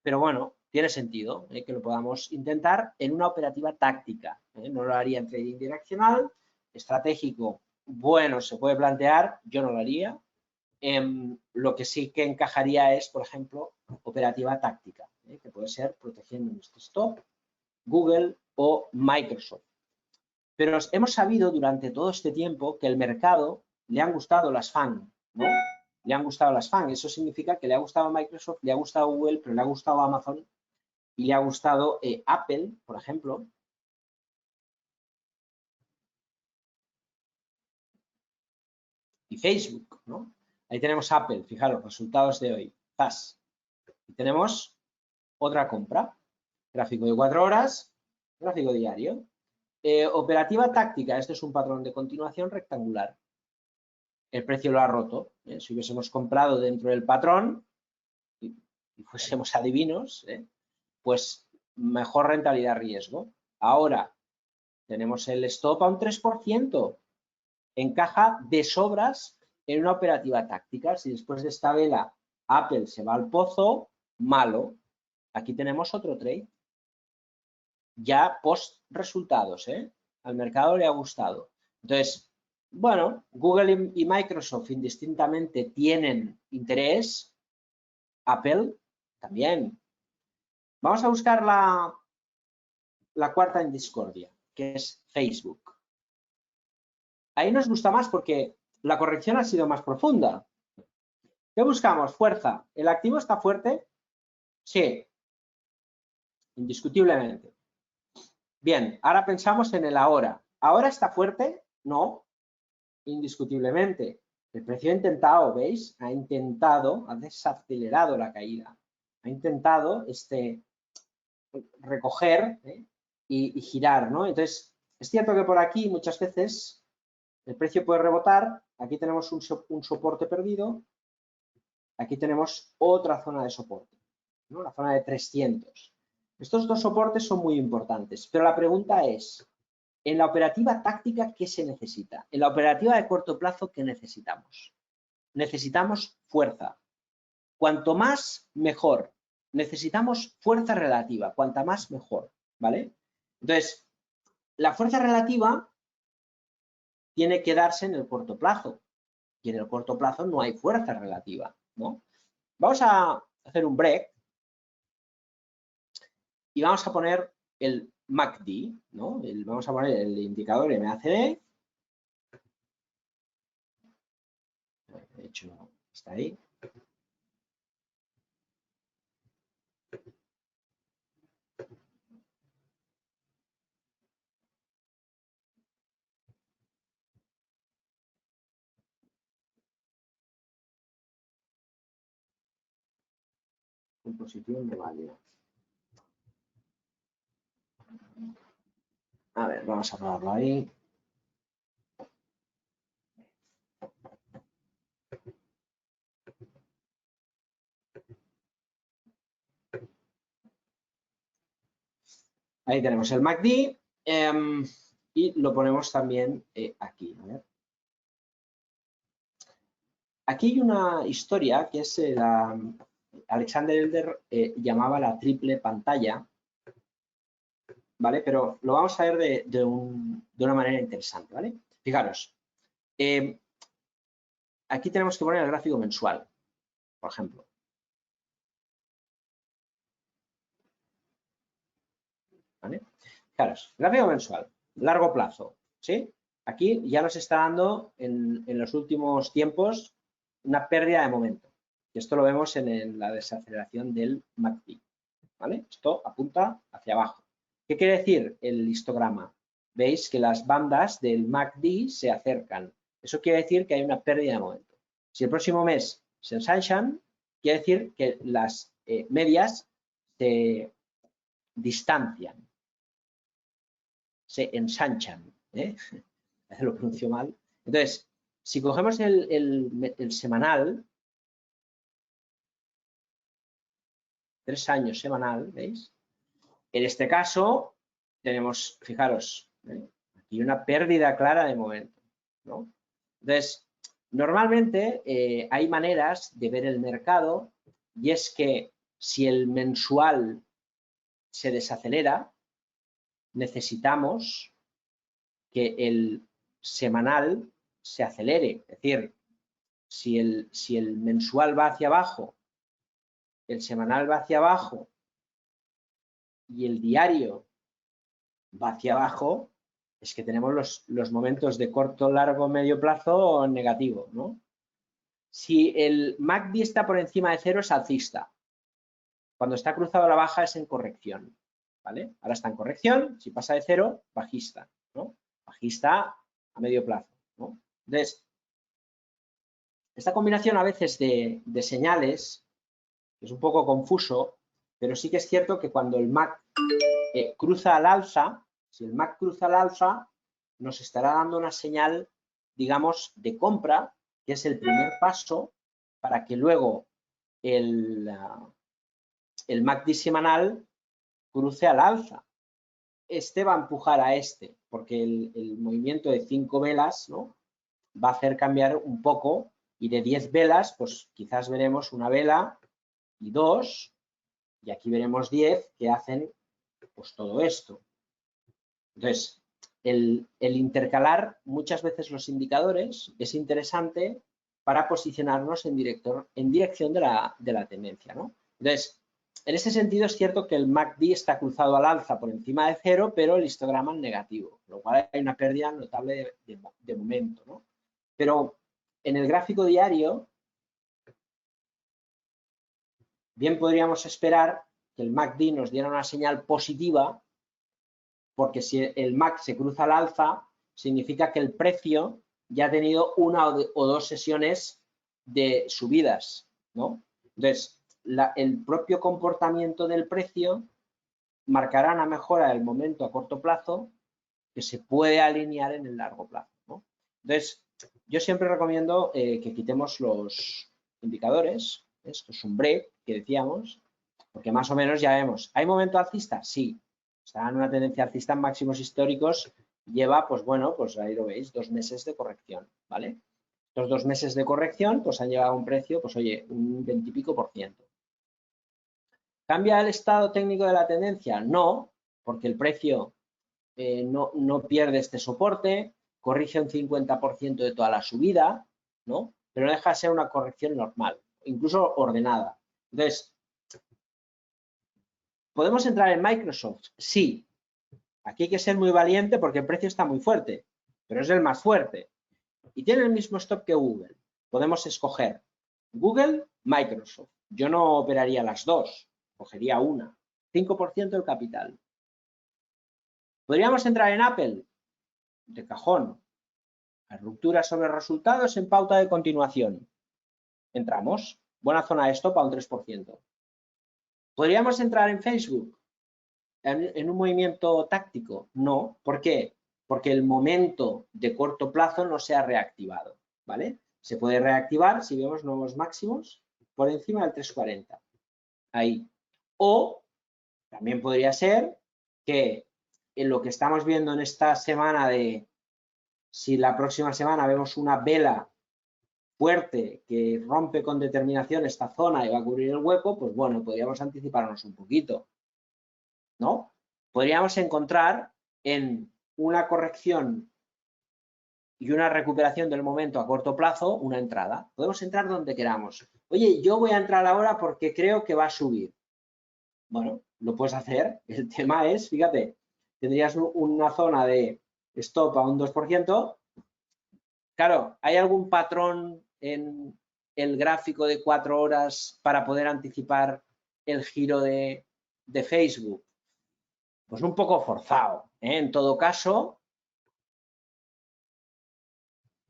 Pero bueno, tiene sentido que lo podamos intentar en una operativa táctica. No lo haría en trading direccional. Estratégico, bueno, se puede plantear. Yo no lo haría. Lo que sí que encajaría es, por ejemplo, operativa táctica, que puede ser protegiendo nuestro stop, Google o Microsoft. Pero hemos sabido durante todo este tiempo que el mercado le han gustado las FAN, ¿no? Le han gustado las FAN. Eso significa que le ha gustado a Microsoft, le ha gustado a Google, pero le ha gustado a Amazon y le ha gustado Apple, por ejemplo. Y Facebook, ¿no? Ahí tenemos Apple, fijaros, resultados de hoy. ¡Zas! Y tenemos otra compra. Gráfico de 4 horas, gráfico diario. Operativa táctica, este es un patrón de continuación rectangular. El precio lo ha roto. Si hubiésemos comprado dentro del patrón y fuésemos adivinos, pues mejor rentabilidad-riesgo. Ahora tenemos el stop a un 3%. Encaja de sobras en una operativa táctica. Si después de esta vela Apple se va al pozo, malo. Aquí tenemos otro trade. Ya post resultados, al mercado le ha gustado. Entonces, bueno, Google y Microsoft indistintamente tienen interés, Apple también. Vamos a buscar la cuarta en discordia, que es Facebook. Ahí nos gusta más porque la corrección ha sido más profunda. ¿Qué buscamos? Fuerza. ¿El activo está fuerte? Sí, indiscutiblemente. Bien, ahora pensamos en el ahora. ¿Ahora está fuerte? No, indiscutiblemente. El precio ha intentado, ¿veis? Ha desacelerado la caída. Ha intentado recoger y girar, ¿no? Entonces, es cierto que por aquí muchas veces el precio puede rebotar. Aquí tenemos un soporte perdido. Aquí tenemos otra zona de soporte, ¿no? La zona de 300. Estos dos soportes son muy importantes, pero la pregunta es, en la operativa táctica, ¿qué se necesita? En la operativa de corto plazo, ¿qué necesitamos? Necesitamos fuerza. Cuanto más, mejor. Necesitamos fuerza relativa. Cuanta más, mejor. ¿Vale? Entonces, la fuerza relativa tiene que darse en el corto plazo. Y en el corto plazo no hay fuerza relativa, ¿no? Vamos a hacer un break y vamos a poner el MACD, ¿no? Vamos a poner el indicador MACD. De hecho, está ahí. Composición de válida. A ver, vamos a probarlo ahí. Ahí tenemos el MACD y lo ponemos también aquí. A ver. Aquí hay una historia que es Alexander Elder llamaba la triple pantalla, ¿vale? Pero lo vamos a ver de una manera interesante, ¿vale? Fijaros, aquí tenemos que poner el gráfico mensual, por ejemplo. ¿Vale? Fijaros, gráfico mensual, largo plazo, ¿sí? Aquí ya nos está dando en los últimos tiempos una pérdida de momento. Y esto lo vemos en la desaceleración del MACD, ¿vale? Esto apunta hacia abajo. ¿Qué quiere decir el histograma? Veis que las bandas del MACD se acercan. Eso quiere decir que hay una pérdida de momento. Si el próximo mes se ensanchan, quiere decir que las medias se distancian, se ensanchan. Lo pronuncio mal. Entonces, si cogemos el semanal, 3 años semanal, ¿veis? En este caso, tenemos, fijaros, aquí una pérdida clara de momento, ¿no? Entonces, normalmente hay maneras de ver el mercado y es que si el mensual se desacelera, necesitamos que el semanal se acelere. Es decir, si el mensual va hacia abajo, el semanal va hacia abajo y el diario va hacia abajo, es que tenemos los momentos de corto, largo, medio plazo negativo, ¿no? Si el MACD está por encima de cero es alcista. Cuando está cruzado a la baja es en corrección, ¿vale? Ahora está en corrección, si pasa de cero, bajista, ¿no? Bajista a medio plazo, ¿no? Entonces, esta combinación a veces de señales es un poco confuso, pero sí que es cierto que cuando el MACD cruza al alza, Si el MAC cruza al alza, nos estará dando una señal, digamos, de compra, que es el primer paso para que luego el MACD semanal cruce al alza. Este va a empujar a este, porque el movimiento de 5 velas, ¿no?, va a hacer cambiar un poco, y de 10 velas, pues quizás veremos una vela y 2, y aquí veremos 10 que hacen pues todo esto. Entonces, el intercalar muchas veces los indicadores es interesante para posicionarnos en dirección de la tendencia, ¿no? Entonces, en ese sentido es cierto que el MACD está cruzado al alza por encima de 0, pero el histograma en negativo, con lo cual hay una pérdida notable de momento, ¿no? Pero en el gráfico diario, bien podríamos esperar que el MACD nos diera una señal positiva, porque si el MAC se cruza al alza, significa que el precio ya ha tenido una o dos sesiones de subidas, ¿no? Entonces, el propio comportamiento del precio marcará una mejora del momento a corto plazo que se puede alinear en el largo plazo, ¿no? Entonces, yo siempre recomiendo que quitemos los indicadores. Esto es un break que decíamos, porque más o menos ya vemos. ¿Hay momento alcista? Sí. Está en una tendencia alcista en máximos históricos. Lleva, pues bueno, pues ahí lo veis, 2 meses de corrección, ¿vale? Estos 2 meses de corrección, pues han llevado a un precio, pues oye, un 20 y pico %. ¿Cambia el estado técnico de la tendencia? No, porque el precio no pierde este soporte, corrige un 50% de toda la subida, ¿no? Pero no deja de ser una corrección normal, incluso ordenada. Entonces, ¿podemos entrar en Microsoft? Sí. Aquí hay que ser muy valiente porque el precio está muy fuerte, pero es el más fuerte. Y tiene el mismo stop que Google. Podemos escoger Google, Microsoft. Yo no operaría las dos, cogería una. 5% del capital. ¿Podríamos entrar en Apple? De cajón. La ruptura sobre resultados en pauta de continuación. Entramos. Buena zona de stop a un 3%. ¿Podríamos entrar en Facebook? ¿En un movimiento táctico? No. ¿Por qué? Porque el momento de corto plazo no se ha reactivado, ¿vale? Se puede reactivar si vemos nuevos máximos por encima del 340. Ahí. O también podría ser que en lo que estamos viendo en esta semana de si la próxima semana vemos una vela fuerte que rompe con determinación esta zona y va a cubrir el hueco, pues bueno, podríamos anticiparnos un poquito, ¿no? Podríamos encontrar en una corrección y una recuperación del momento a corto plazo una entrada. Podemos entrar donde queramos. Oye, yo voy a entrar ahora porque creo que va a subir. Bueno, lo puedes hacer. El tema es, fíjate, tendrías una zona de stop a un 2%. Claro, ¿hay algún patrón en el gráfico de 4 horas para poder anticipar el giro de Facebook? Pues un poco forzado, ¿eh? En todo caso,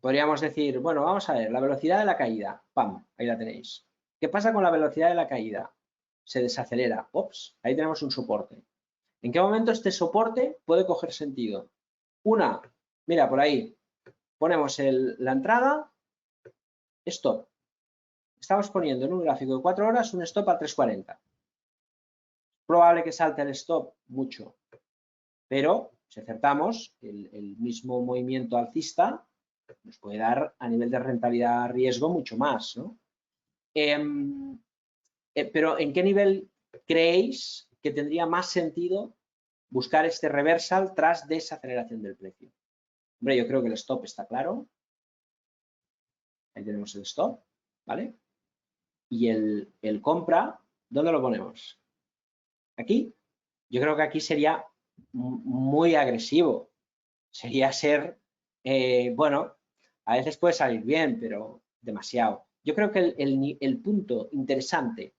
podríamos decir, bueno, vamos a ver, la velocidad de la caída, ¡pam!, ahí la tenéis. ¿Qué pasa con la velocidad de la caída? Se desacelera, ¡ops!, ahí tenemos un soporte. ¿En qué momento este soporte puede coger sentido? Una, mira, por ahí, ponemos la entrada, stop. Estamos poniendo en un gráfico de 4 horas un stop a 340. Probable que salte el stop mucho, pero si acertamos, el mismo movimiento alcista nos puede dar a nivel de rentabilidad riesgo mucho más, ¿no? Pero ¿en qué nivel creéis que tendría más sentido buscar este reversal tras desaceleración del precio? Hombre, yo creo que el stop está claro. Ahí tenemos el stop, ¿vale? Y el compra, ¿dónde lo ponemos? Aquí. Yo creo que aquí sería muy agresivo. Sería ser, bueno, a veces puede salir bien, pero demasiado. Yo creo que el punto interesante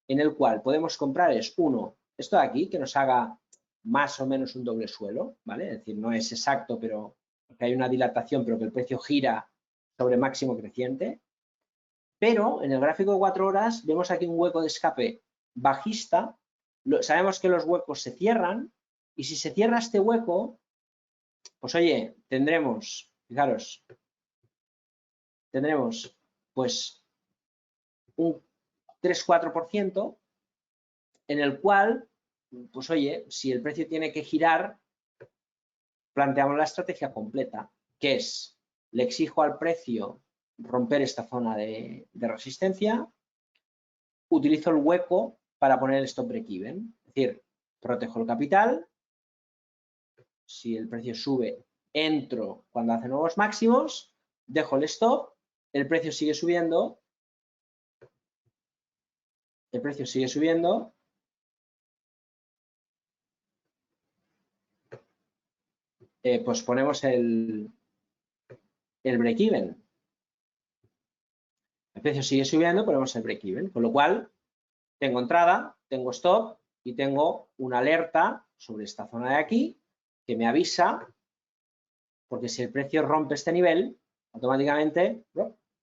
en el cual podemos comprar es, uno, esto de aquí, que nos haga más o menos un doble suelo, ¿vale? Es decir, no es exacto, pero que hay una dilatación, pero que el precio gira sobre máximo creciente. Pero en el gráfico de 4 horas vemos aquí un hueco de escape bajista. Sabemos que los huecos se cierran, Y si se cierra este hueco, pues oye, tendremos, fijaros, tendremos pues un 3-4% en el cual, pues oye, si el precio tiene que girar, planteamos la estrategia completa, que es, le exijo al precio romper esta zona de resistencia, utilizo el hueco para poner el stop break-even, es decir, protejo el capital, si el precio sube, entro cuando hace nuevos máximos, dejo el stop, el precio sigue subiendo, pues ponemos el break-even. El precio sigue subiendo, ponemos el break-even, con lo cual tengo entrada, tengo stop y tengo una alerta sobre esta zona de aquí que me avisa, porque si el precio rompe este nivel, automáticamente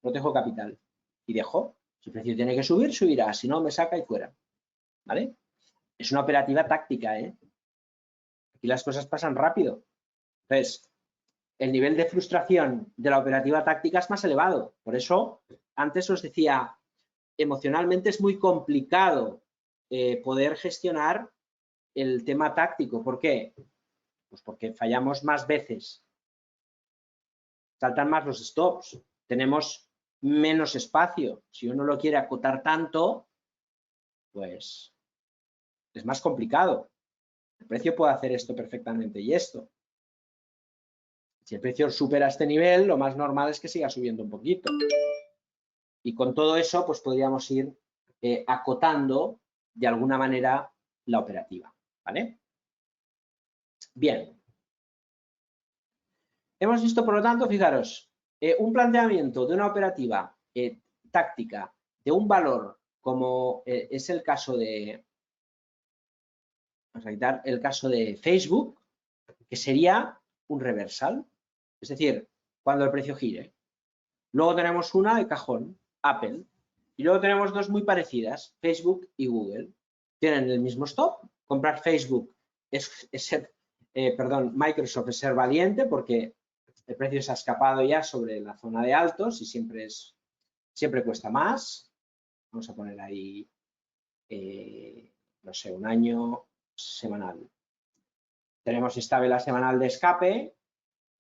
protejo capital y dejo. Si el precio tiene que subir, subirá, si no, me saca y fuera. ¿Vale? Es una operativa táctica, ¿eh? Aquí las cosas pasan rápido. Entonces, el nivel de frustración de la operativa táctica es más elevado. Por eso, antes os decía, emocionalmente es muy complicado poder gestionar el tema táctico. ¿Por qué? Pues porque fallamos más veces. Saltan más los stops. Tenemos menos espacio. Si uno lo quiere acotar tanto, pues es más complicado. El precio puede hacer esto perfectamente y esto. Si el precio supera este nivel, lo más normal es que siga subiendo un poquito. Y con todo eso, pues podríamos ir acotando de alguna manera la operativa. ¿Vale? Bien. Hemos visto, por lo tanto, fijaros, un planteamiento de una operativa táctica de un valor como es el caso de, vamos a quitar el caso de Facebook, que sería un reversal, es decir, cuando el precio gire. Luego tenemos una de cajón, Apple, y luego tenemos dos muy parecidas, Facebook y Google. Tienen el mismo stop. Comprar Facebook Microsoft es ser valiente porque el precio se ha escapado ya sobre la zona de altos y siempre cuesta más. Vamos a poner ahí, no sé, un año semanal. Tenemos estable la semanal de escape.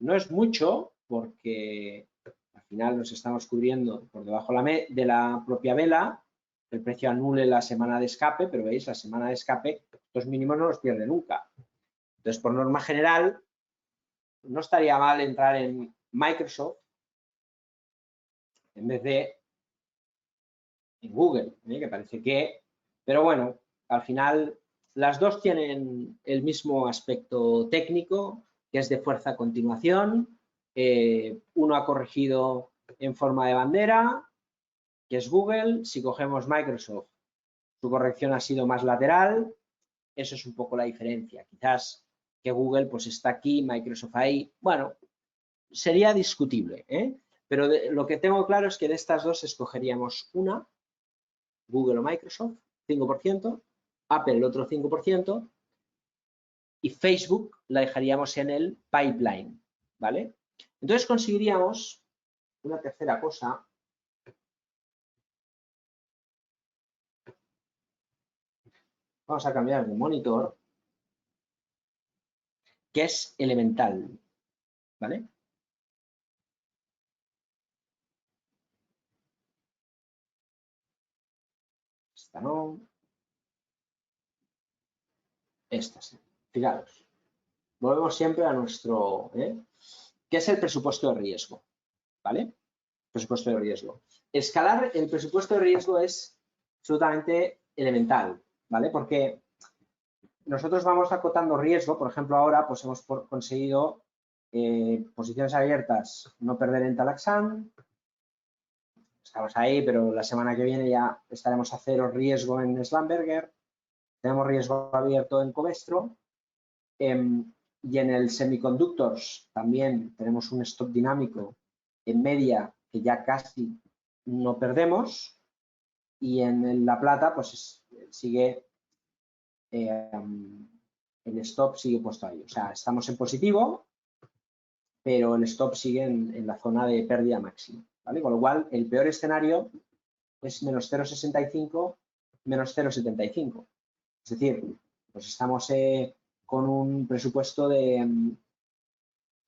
No es mucho porque al final nos estamos cubriendo por debajo de la propia vela. El precio anule la semana de escape, pero veis, la semana de escape, estos mínimos no los pierde nunca. Entonces, por norma general, no estaría mal entrar en Microsoft en vez de en Google, que parece que, pero bueno, al final las dos tienen el mismo aspecto técnico, que es de fuerza a continuación. Uno ha corregido en forma de bandera, que es Google. Si cogemos Microsoft, su corrección ha sido más lateral. Eso es un poco la diferencia. Quizás que Google pues está aquí, Microsoft ahí. Bueno, sería discutible, pero lo que tengo claro es que de estas dos escogeríamos una, Google o Microsoft, 5%, Apple el otro 5%, y Facebook la dejaríamos en el pipeline, ¿vale? Entonces conseguiríamos una tercera cosa. Vamos a cambiar de monitor, que es elemental, ¿vale? Esta no. Esta sí. Fijaros. Volvemos siempre a nuestro, ¿qué es el presupuesto de riesgo? ¿Vale? Presupuesto de riesgo. Escalar el presupuesto de riesgo es absolutamente elemental, ¿vale? Porque nosotros vamos acotando riesgo, por ejemplo, ahora pues hemos conseguido posiciones abiertas, no perder en Talaxan, estamos ahí, pero la semana que viene ya estaremos a cero riesgo en Schlumberger, tenemos riesgo abierto en Covestro, y en el Semiconductors también tenemos un stop dinámico en media que ya casi no perdemos, y en la plata pues sigue el stop sigue puesto ahí. O sea, estamos en positivo, pero el stop sigue en la zona de pérdida máxima, ¿vale? Con lo cual, el peor escenario es menos 0,65, menos 0,75. Es decir, pues estamos con un presupuesto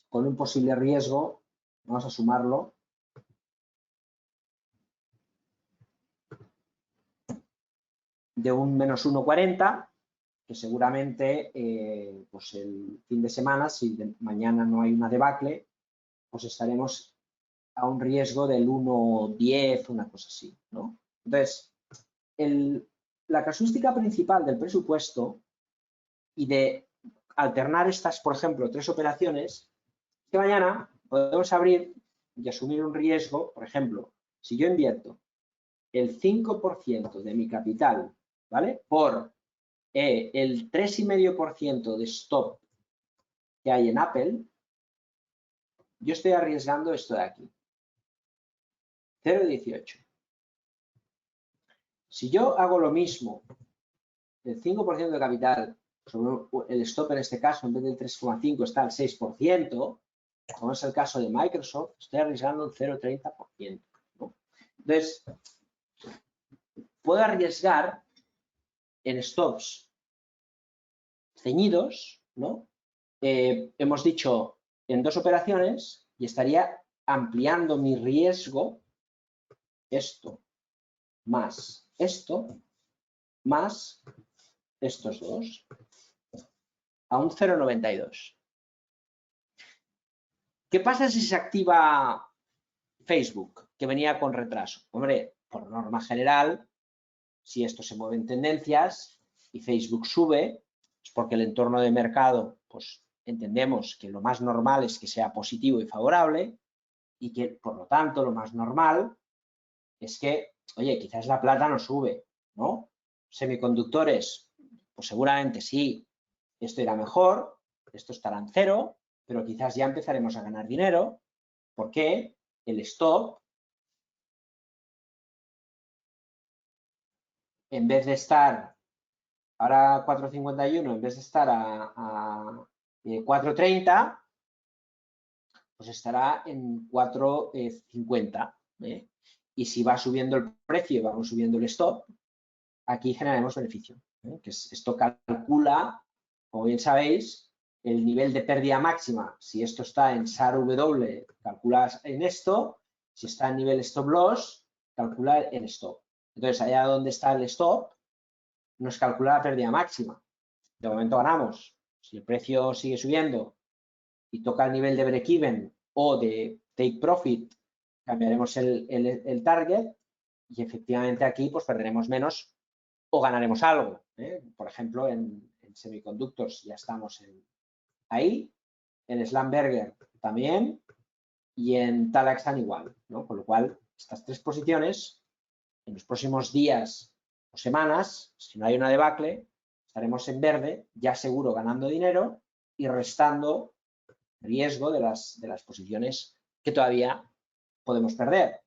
con un posible riesgo, vamos a sumarlo, de un menos 1,40, que seguramente pues el fin de semana, si mañana no hay una debacle, pues estaremos a un riesgo del 1,10, una cosa así, ¿no? Entonces, la casuística principal del presupuesto y de alternar estas, por ejemplo, 3 operaciones, es que mañana podemos abrir y asumir un riesgo, por ejemplo, si yo invierto el 5% de mi capital, ¿vale? Por el 3,5% de stop que hay en Apple, yo estoy arriesgando esto de aquí, 0,18. Si yo hago lo mismo, el 5% de capital, sobre el stop en este caso, en vez del 3,5 está al 6%, como es el caso de Microsoft, estoy arriesgando un 0,30%, ¿no? Entonces, puedo arriesgar en stops ceñidos, ¿no? Hemos dicho en 2 operaciones y estaría ampliando mi riesgo, esto más esto, más estos dos, a un 0,92. ¿Qué pasa si se activa Facebook, que venía con retraso? Hombre, por norma general, si esto se mueve en tendencias y Facebook sube, es porque el entorno de mercado, pues entendemos que lo más normal es que sea positivo y favorable y que, por lo tanto, lo más normal es que, oye, quizás la plata no sube, ¿no? Semiconductores, pues seguramente sí, esto irá mejor, esto estará en cero, pero quizás ya empezaremos a ganar dinero porque el stop, en vez de estar ahora 4,51, en vez de estar a 4,30, pues estará en 4,50. Y si va subiendo el precio y vamos subiendo el stop, aquí generaremos beneficio. Que esto calcula, como bien sabéis, el nivel de pérdida máxima. Si esto está en SAR-W, calculas en esto. Si está en nivel stop loss, calcula el stop. Entonces, allá donde está el stop, nos calcula la pérdida máxima. De momento ganamos. Si el precio sigue subiendo y toca el nivel de break-even o de take profit, cambiaremos el target y efectivamente aquí pues perderemos menos o ganaremos algo. Por ejemplo, en semiconductors ya estamos ahí, en Schlumberger también y en Talaxan igual, ¿no? Con lo cual, estas 3 posiciones, en los próximos días o semanas, si no hay una debacle, estaremos en verde, ya seguro ganando dinero y restando riesgo de las posiciones que todavía podemos perder.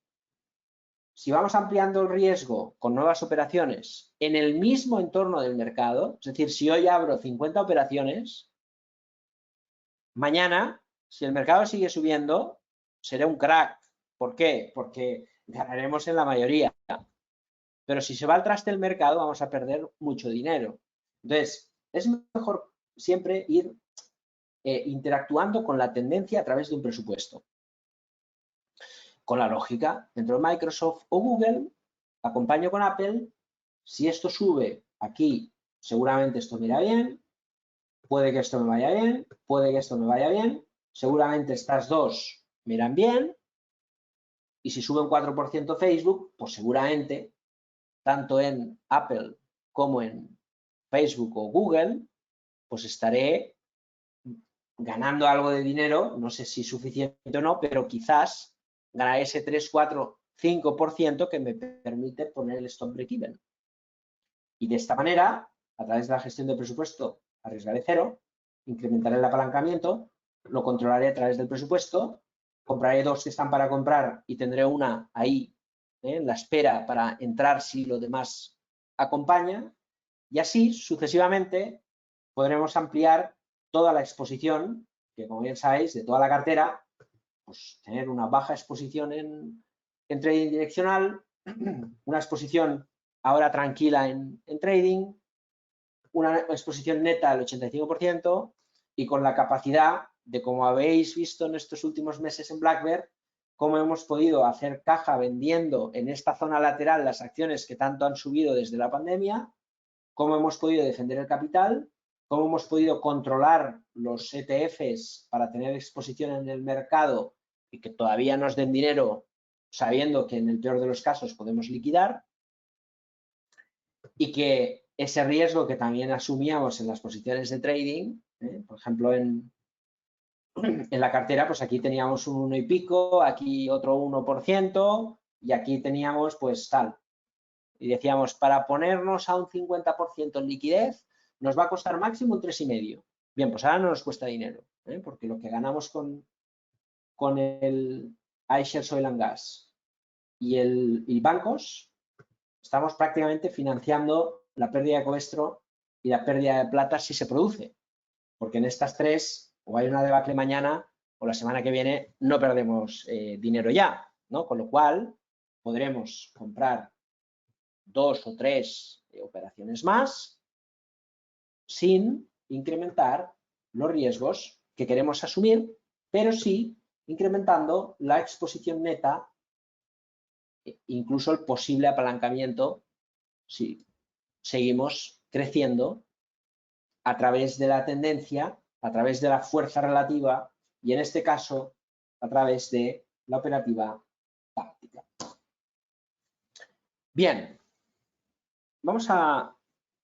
Si vamos ampliando el riesgo con nuevas operaciones en el mismo entorno del mercado, es decir, si hoy abro 50 operaciones, mañana, si el mercado sigue subiendo, será un crack. ¿Por qué? Porque ganaremos en la mayoría. Pero si se va al traste el mercado, vamos a perder mucho dinero. Entonces, es mejor siempre ir interactuando con la tendencia a través de un presupuesto. Con la lógica, dentro de Microsoft o Google, acompaño con Apple, si esto sube aquí, seguramente esto me irá bien, puede que esto me vaya bien, puede que esto me vaya bien, seguramente estas dos me irán bien, y si sube un 4% Facebook, pues seguramente, tanto en Apple como en Facebook o Google, pues estaré ganando algo de dinero, no sé si suficiente o no, pero quizás ganaré ese 3, 4, 5% que me permite poner el stop break-even. Y de esta manera, a través de la gestión de presupuesto, arriesgaré cero, incrementaré el apalancamiento, lo controlaré a través del presupuesto, compraré 2 que están para comprar y tendré una ahí en la espera para entrar si lo demás acompaña, y así sucesivamente podremos ampliar toda la exposición, que como bien sabéis, de toda la cartera, pues tener una baja exposición en trading direccional, una exposición ahora tranquila en trading, una exposición neta del 85% y con la capacidad de, como habéis visto en estos últimos meses en Black Bear, cómo hemos podido hacer caja vendiendo en esta zona lateral las acciones que tanto han subido desde la pandemia, cómo hemos podido defender el capital, cómo hemos podido controlar los ETFs para tener exposición en el mercado y que todavía nos den dinero sabiendo que en el peor de los casos podemos liquidar, y que ese riesgo que también asumíamos en las posiciones de trading, por ejemplo en la cartera, pues aquí teníamos un 1 y pico, aquí otro 1% y aquí teníamos pues tal. Y decíamos, para ponernos a un 50% en liquidez, nos va a costar máximo un 3,5. Bien, pues ahora no nos cuesta dinero, porque lo que ganamos con el iShares Oil and Gas y bancos, estamos prácticamente financiando la pérdida de Covestro y la pérdida de plata si se produce. Porque en estas tres, o hay una debacle mañana o la semana que viene, no perdemos dinero ya, ¿no? Con lo cual, podremos comprar 2 o 3 operaciones más sin incrementar los riesgos que queremos asumir, pero sí incrementando la exposición neta, incluso el posible apalancamiento si seguimos creciendo a través de la tendencia, a través de la fuerza relativa y en este caso a través de la operativa táctica. Bien, vamos a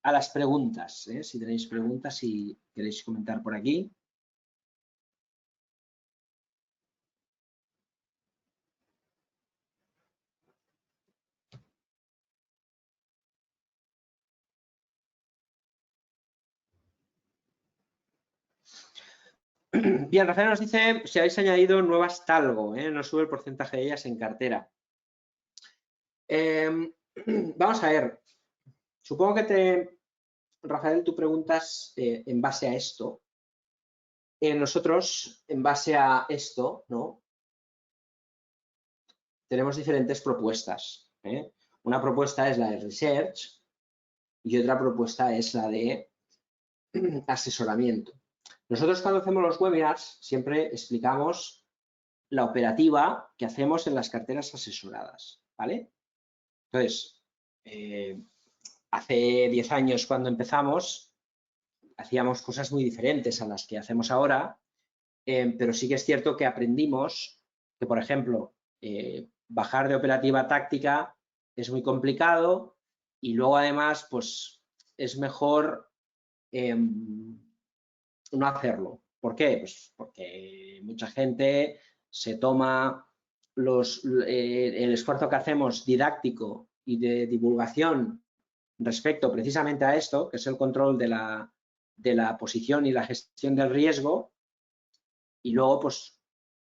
las preguntas, si tenéis preguntas, si queréis comentar por aquí. Bien, Rafael nos dice si habéis añadido nuevas Talgo, no sube el porcentaje de ellas en cartera. Vamos a ver, supongo que Rafael, tú preguntas en base a esto. Nosotros, en base a esto, ¿no? Tenemos diferentes propuestas. Una propuesta es la de research y otra propuesta es la de asesoramiento. Nosotros cuando hacemos los webinars siempre explicamos la operativa que hacemos en las carteras asesoradas, ¿vale? Entonces, hace 10 años cuando empezamos hacíamos cosas muy diferentes a las que hacemos ahora, pero sí que es cierto que aprendimos que, por ejemplo, bajar de operativa táctica es muy complicado y luego además pues es mejor no hacerlo. ¿Por qué? Pues porque mucha gente se toma el esfuerzo que hacemos didáctico y de divulgación respecto precisamente a esto, que es el control de la posición y la gestión del riesgo, y luego pues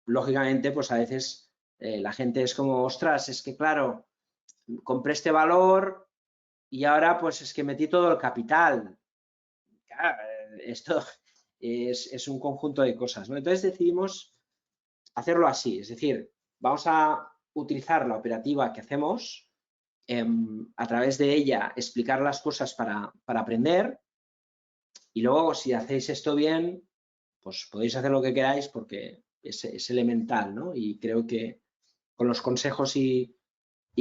lógicamente pues a veces la gente es como, ostras, es que claro, compré este valor y ahora pues es que metí todo el capital. Claro, esto es un conjunto de cosas, ¿no? Entonces decidimos hacerlo así, es decir, vamos a utilizar la operativa que hacemos, a través de ella explicar las cosas para aprender y luego si hacéis esto bien, pues podéis hacer lo que queráis porque es elemental, ¿no? Y creo que con los consejos y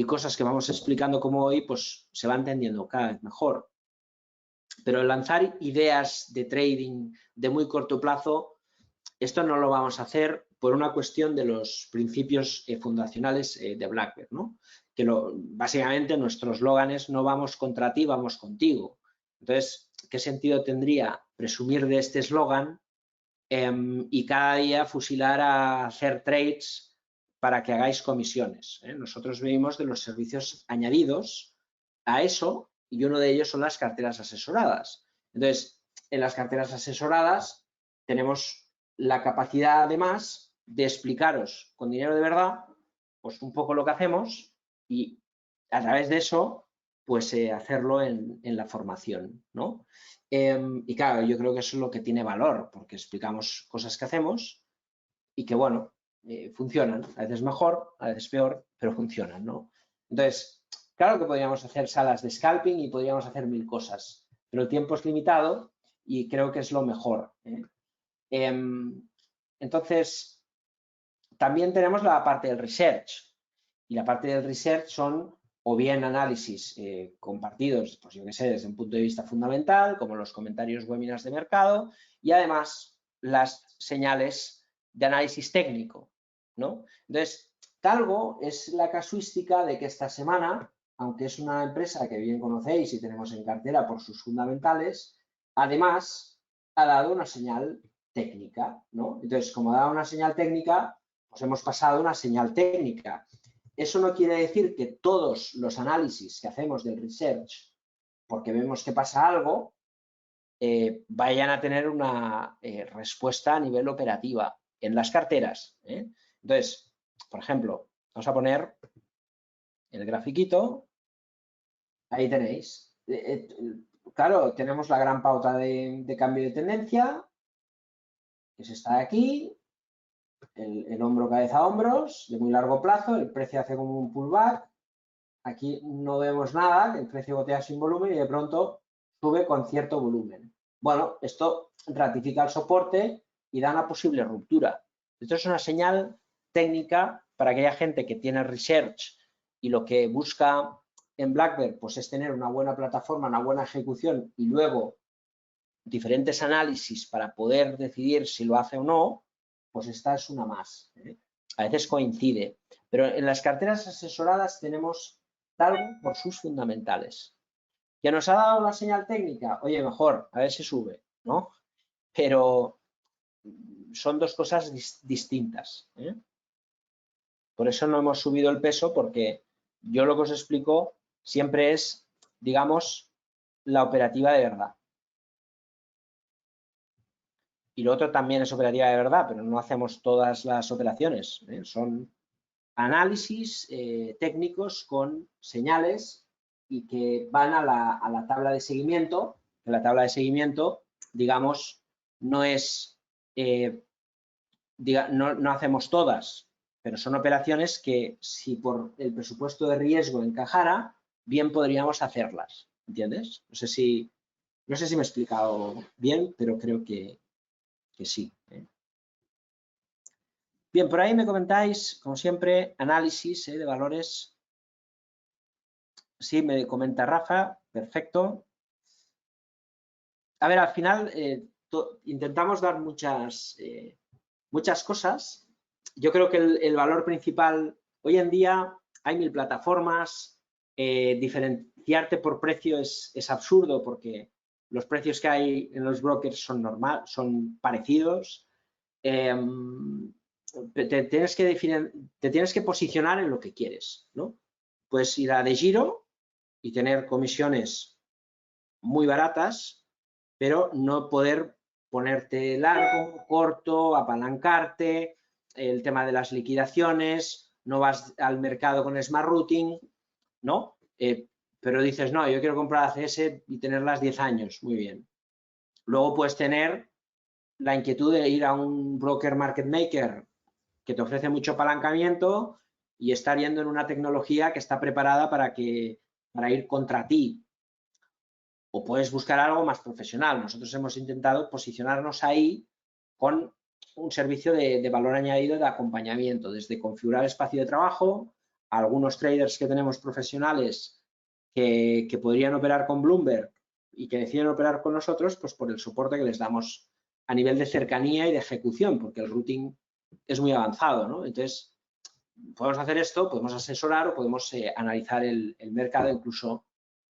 cosas que vamos explicando como hoy, pues se va entendiendo cada vez mejor. Pero el lanzar ideas de trading de muy corto plazo, esto no lo vamos a hacer por una cuestión de los principios fundacionales de Black Bear, ¿no? Que básicamente nuestro eslogan es no vamos contra ti, vamos contigo. Entonces, ¿qué sentido tendría presumir de este eslogan y cada día fusilar a hacer trades para que hagáis comisiones? Nosotros vivimos de los servicios añadidos a eso y uno de ellos son las carteras asesoradas. Entonces, en las carteras asesoradas tenemos la capacidad además de explicaros con dinero de verdad pues un poco lo que hacemos y a través de eso pues hacerlo en la formación, ¿no? Y claro, yo creo que eso es lo que tiene valor, porque explicamos cosas que hacemos y que, bueno, funcionan. A veces mejor, a veces peor, pero funcionan, ¿no? Entonces, claro que podríamos hacer salas de scalping y podríamos hacer 1000 cosas, pero el tiempo es limitado y creo que es lo mejor. Entonces, también tenemos la parte del research. Y la parte del research son o bien análisis compartidos, pues yo qué sé, desde un punto de vista fundamental, como los comentarios webinars de mercado, y además las señales de análisis técnico, ¿no? Entonces, Talgo es la casuística de que esta semana, aunque es una empresa que bien conocéis y tenemos en cartera por sus fundamentales, además ha dado una señal técnica, ¿no? Entonces, como ha dado una señal técnica, pues hemos pasado una señal técnica. Eso no quiere decir que todos los análisis que hacemos del research, porque vemos que pasa algo, vayan a tener una respuesta a nivel operativa en las carteras. Entonces, por ejemplo, vamos a poner el grafiquito. Ahí tenéis. Claro, tenemos la gran pauta de cambio de tendencia, que se está aquí. El hombro, cabeza, hombros, de muy largo plazo, el precio hace como un pullback, aquí no vemos nada, el precio gotea sin volumen y de pronto sube con cierto volumen. Bueno, esto ratifica el soporte y da una posible ruptura. Esto es una señal técnica para aquella gente que tiene research y lo que busca en Blackbird pues es tener una buena plataforma, una buena ejecución y luego diferentes análisis para poder decidir si lo hace o no, pues esta es una más. A veces coincide, pero en las carteras asesoradas tenemos Talgo por sus fundamentales. ¿Que nos ha dado la señal técnica? Oye, mejor, a ver si sube, ¿no? Pero son dos cosas distintas. Por eso no hemos subido el peso, porque yo lo que os explico siempre es, digamos, la operativa de verdad. Y lo otro también es operativa de verdad, pero no hacemos todas las operaciones. Son análisis técnicos con señales y que van a la tabla de seguimiento. En la tabla de seguimiento, digamos, no es, no hacemos todas, pero son operaciones que si por el presupuesto de riesgo encajara, bien podríamos hacerlas. ¿Entiendes? No sé si me he explicado bien, pero creo que sí. Bien, por ahí me comentáis, como siempre, análisis de valores. Sí, me comenta Rafa, perfecto. A ver, al final intentamos dar muchas cosas. Yo creo que el valor principal, hoy en día hay 1000 plataformas, diferenciarte por precio es absurdo porque los precios que hay en los brokers son parecidos. Te tienes que posicionar en lo que quieres, ¿no? Puedes ir a DEGIRO y tener comisiones muy baratas, pero no poder ponerte largo, corto, apalancarte, el tema de las liquidaciones, no vas al mercado con Smart Routing, ¿no? Pero dices, no, yo quiero comprar ACS y tenerlas 10 años, muy bien. Luego puedes tener la inquietud de ir a un broker market maker que te ofrece mucho apalancamiento y estar yendo en una tecnología que está preparada para ir contra ti. O puedes buscar algo más profesional. Nosotros hemos intentado posicionarnos ahí con un servicio de valor añadido de acompañamiento, desde configurar espacio de trabajo, a algunos traders que tenemos profesionales que podrían operar con Bloomberg y que deciden operar con nosotros, pues por el soporte que les damos a nivel de cercanía y de ejecución, porque el routing es muy avanzado, ¿no? Entonces, podemos hacer esto, podemos asesorar o podemos analizar el mercado, incluso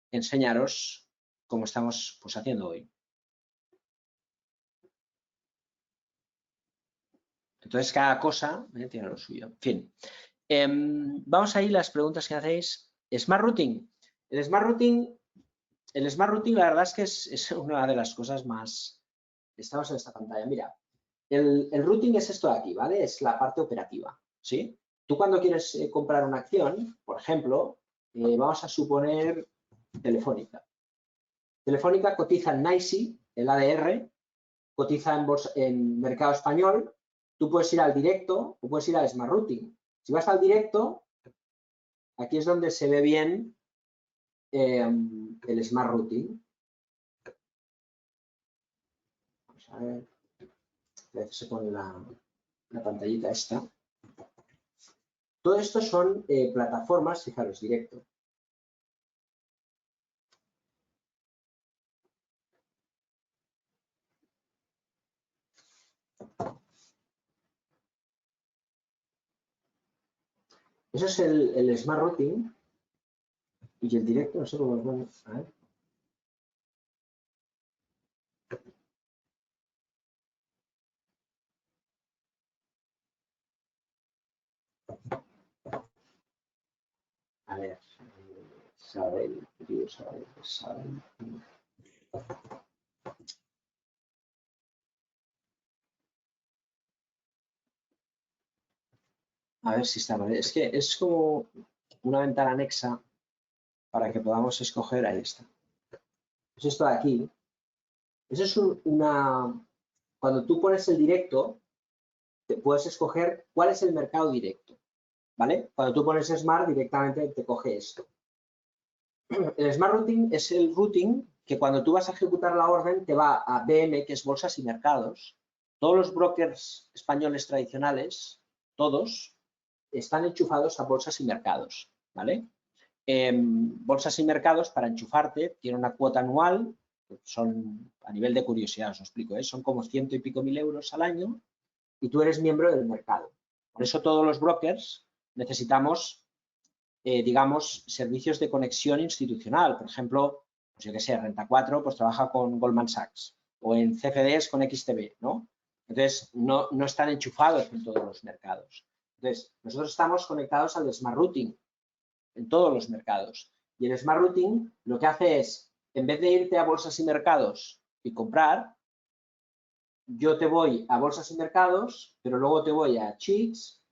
enseñaros como estamos pues haciendo hoy. Entonces, cada cosa tiene lo suyo. En fin, vamos a ir las preguntas que hacéis. Smart Routing. El Smart Routing, la verdad es que es una de las cosas más... Estamos en esta pantalla. Mira, el routing es esto de aquí, ¿vale? Es la parte operativa, ¿sí? Tú cuando quieres comprar una acción, por ejemplo, vamos a suponer Telefónica. Telefónica cotiza en NYSE, el ADR, cotiza en mercado español. Tú puedes ir al directo o puedes ir al Smart Routing. Si vas al directo, aquí es donde se ve bien el Smart Routing. Vamos a ver. A veces se pone la pantallita esta. Todo esto son plataformas, fijaros, directo. Eso es el Smart Routing y el directo, no sé cómo lo pongo. A ver. A ver, Sabel. A ver si está mal. Es que es como una ventana anexa para que podamos escoger. Ahí está. Es esto de aquí. Eso es cuando tú pones el directo, te puedes escoger cuál es el mercado directo. ¿Vale? Cuando tú pones Smart, directamente te coge esto. El Smart Routing es el routing que cuando tú vas a ejecutar la orden te va a BM, que es bolsas y mercados. Todos los brokers españoles tradicionales, todos, están enchufados a bolsas y mercados, ¿vale? Bolsas y mercados, para enchufarte, tiene una cuota anual, son, a nivel de curiosidad os lo explico, son como 100 y pico mil euros al año y tú eres miembro del mercado. Por eso todos los brokers necesitamos, digamos, servicios de conexión institucional. Por ejemplo, pues yo que sé, Renta 4 pues trabaja con Goldman Sachs o en CFDs con XTB, ¿no? Entonces, no están enchufados en todos los mercados. Entonces, nosotros estamos conectados al Smart Routing en todos los mercados. Y el Smart Routing lo que hace es, en vez de irte a bolsas y mercados y comprar, yo te voy a bolsas y mercados, pero luego te voy a Chix,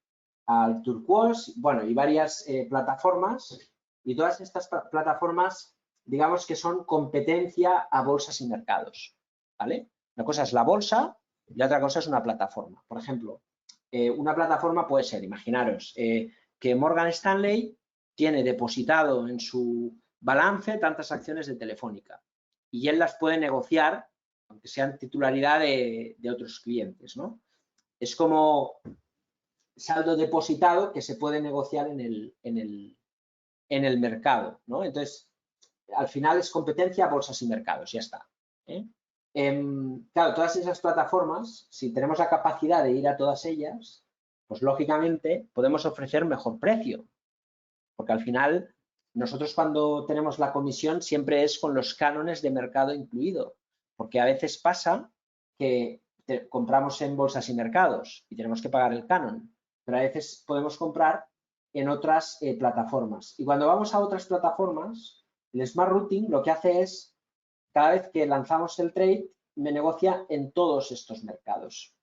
al Turquoise, bueno, y varias plataformas. Y todas estas plataformas, digamos que son competencia a bolsas y mercados, ¿vale? Una cosa es la bolsa y la otra cosa es una plataforma. Por ejemplo, una plataforma puede ser, imaginaros, que Morgan Stanley tiene depositado en su balance tantas acciones de Telefónica y él las puede negociar, aunque sean titularidad de otros clientes, ¿no? Es como saldo depositado que se puede negociar en el mercado, ¿no? Entonces, al final es competencia, bolsas y mercados, ya está. Claro, todas esas plataformas, si tenemos la capacidad de ir a todas ellas, pues lógicamente podemos ofrecer mejor precio, porque al final nosotros cuando tenemos la comisión siempre es con los cánones de mercado incluido, porque a veces pasa que compramos en bolsas y mercados y tenemos que pagar el canon, pero a veces podemos comprar en otras plataformas. Y cuando vamos a otras plataformas, el Smart Routing lo que hace es, cada vez que lanzamos el trade, me negocia en todos estos mercados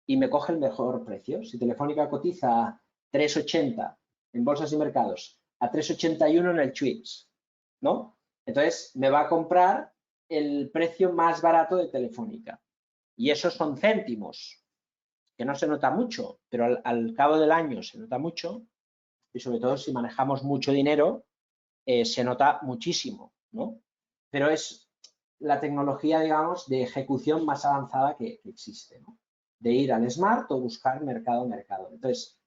y me coge el mejor precio. Si Telefónica cotiza a 3,80 en bolsas y mercados, a 3,81 en el Twix, ¿no? Entonces me va a comprar el precio más barato de Telefónica. Y esos son céntimos, que no se nota mucho, pero al cabo del año se nota mucho y sobre todo si manejamos mucho dinero, se nota muchísimo, ¿no? Pero es la tecnología, digamos, de ejecución más avanzada que existe, ¿no? De ir al Smart o buscar mercado a mercado. Entonces,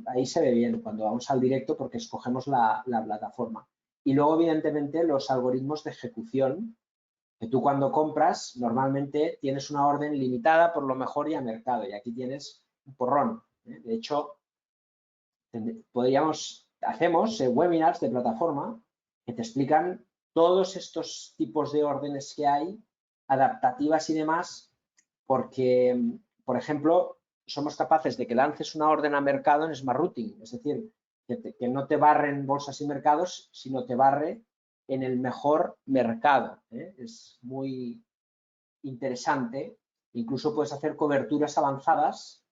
ahí se ve bien cuando vamos al directo porque escogemos la plataforma. Y luego, evidentemente, los algoritmos de ejecución, que tú cuando compras normalmente tienes una orden limitada por lo mejor y a mercado. Y aquí tienes un porrón. De hecho, hacemos webinars de plataforma que te explican todos estos tipos de órdenes que hay, adaptativas y demás, porque, por ejemplo, somos capaces de que lances una orden a mercado en Smart Routing, es decir, que no te barre en bolsas y mercados, sino te barre en el mejor mercado. Es muy interesante. Incluso puedes hacer coberturas avanzadas.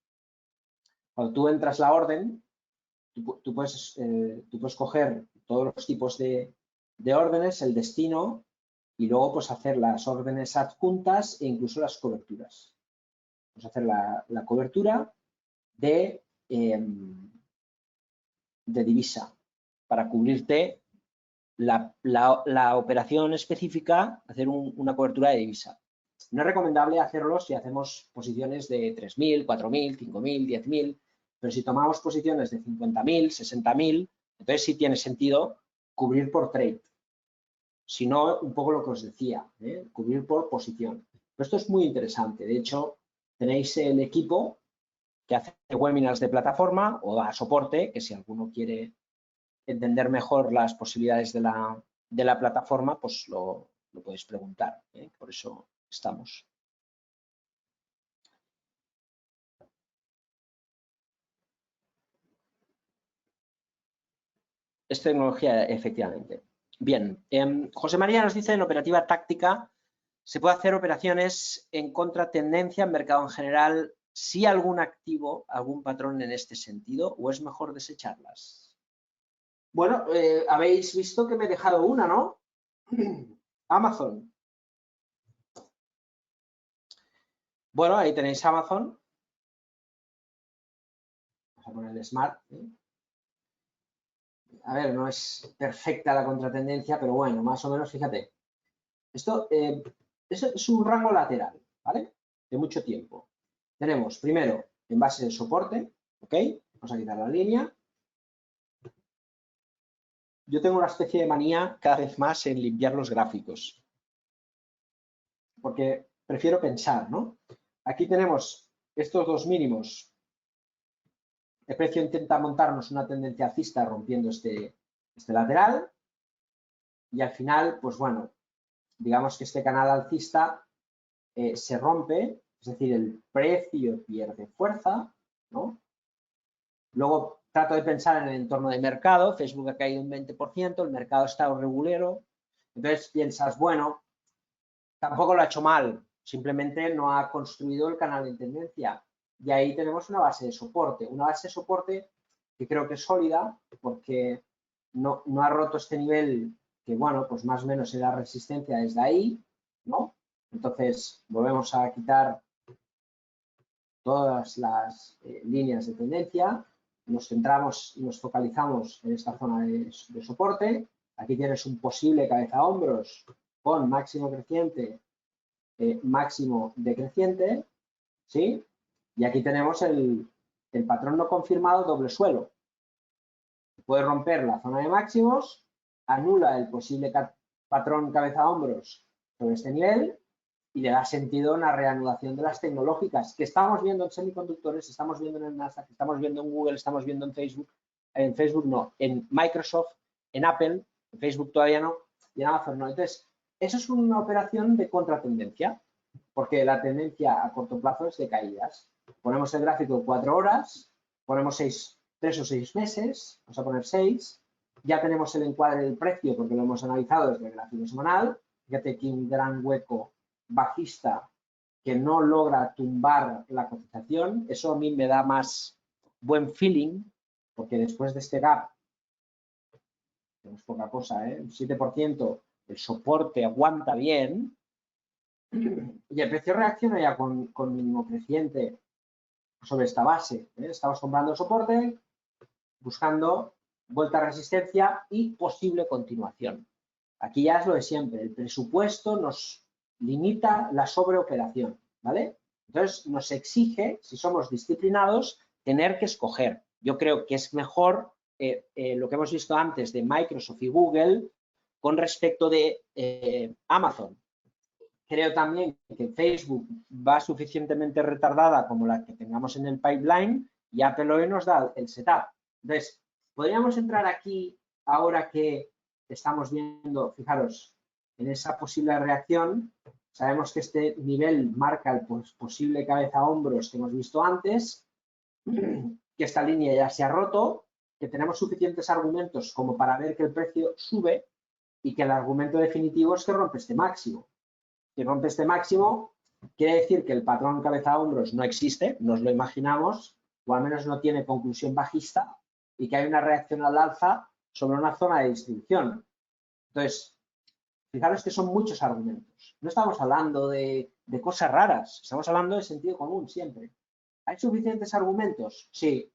Cuando tú entras la orden, tú puedes coger todos los tipos de de órdenes, el destino, y luego pues hacer las órdenes adjuntas e incluso las coberturas. Vamos a hacer la cobertura de divisa para cubrirte la operación específica, hacer una cobertura de divisa. No es recomendable hacerlo si hacemos posiciones de 3.000, 4.000, 5.000, 10.000, pero si tomamos posiciones de 50.000, 60.000, entonces sí tiene sentido cubrir por trade. Si no, un poco lo que os decía, cubrir por posición. Pero esto es muy interesante. De hecho, tenéis el equipo que hace webinars de plataforma o da soporte, que si alguno quiere entender mejor las posibilidades de la plataforma, pues lo podéis preguntar. Por eso estamos. Es tecnología, efectivamente. Bien, José María nos dice, en operativa táctica, ¿se puede hacer operaciones en contratendencia en mercado en general si algún activo, algún patrón en este sentido, o es mejor desecharlas? Bueno, habéis visto que me he dejado una, ¿no? Amazon. Bueno, ahí tenéis Amazon. Vamos a poner el Smart. A ver, no es perfecta la contratendencia, pero bueno, más o menos, fíjate. Esto es un rango lateral, ¿vale? De mucho tiempo. Tenemos primero en base de soporte, ¿ok? Vamos a quitar la línea. Yo tengo una especie de manía cada vez más en limpiar los gráficos, porque prefiero pensar, ¿no? Aquí tenemos estos dos mínimos. El precio intenta montarnos una tendencia alcista rompiendo este lateral y al final, pues bueno, digamos que este canal alcista se rompe, es decir, el precio pierde fuerza, ¿no? Luego trato de pensar en el entorno de mercado, Facebook ha caído un 20%, el mercado está regulero, entonces piensas, bueno, tampoco lo ha hecho mal, simplemente no ha construido el canal de tendencia. Y ahí tenemos una base de soporte que creo que es sólida porque no ha roto este nivel que, bueno, pues más o menos era resistencia desde ahí, ¿no? Entonces, volvemos a quitar todas las líneas de tendencia, nos centramos y nos focalizamos en esta zona de soporte. Aquí tienes un posible cabeza a hombros con máximo creciente, máximo decreciente, ¿sí? Y aquí tenemos el patrón no confirmado doble suelo. Puede romper la zona de máximos, anula el posible patrón cabeza a hombros sobre este nivel y le da sentido a una reanudación de las tecnológicas que estamos viendo en semiconductores, estamos viendo en el Nasdaq, estamos viendo en Google, estamos viendo en Facebook no, en Microsoft, en Apple, en Facebook todavía no, y en Amazon no. Entonces, eso es una operación de contratendencia, porque la tendencia a corto plazo es de caídas. Ponemos el gráfico de 4 horas, ponemos 3 o 6 meses, vamos a poner 6, ya tenemos el encuadre del precio porque lo hemos analizado desde el gráfico semanal, fíjate que un gran hueco bajista que no logra tumbar la cotización, eso a mí me da más buen feeling, porque después de este gap, tenemos poca cosa, un 7%, el soporte aguanta bien, y el precio reacciona ya con mínimo creciente sobre esta base. Estamos comprando el soporte, buscando vuelta a resistencia y posible continuación. Aquí ya es lo de siempre, el presupuesto nos limita la sobreoperación, ¿vale? Entonces nos exige, si somos disciplinados, tener que escoger. Yo creo que es mejor lo que hemos visto antes de Microsoft y Google con respecto de Amazon. Creo también que Facebook va suficientemente retardada como la que tengamos en el pipeline y Apple hoy nos da el setup. Entonces, podríamos entrar aquí ahora que estamos viendo, fijaros, en esa posible reacción. Sabemos que este nivel marca el posible cabeza a hombros que hemos visto antes, que esta línea ya se ha roto, que tenemos suficientes argumentos como para ver que el precio sube y que el argumento definitivo es que rompe este máximo. Si rompe este máximo, quiere decir que el patrón cabeza a hombros no existe, nos lo imaginamos, o al menos no tiene conclusión bajista, y que hay una reacción al alza sobre una zona de distribución. Entonces, fijaros que son muchos argumentos. No estamos hablando de cosas raras, estamos hablando de sentido común siempre. ¿Hay suficientes argumentos? Sí.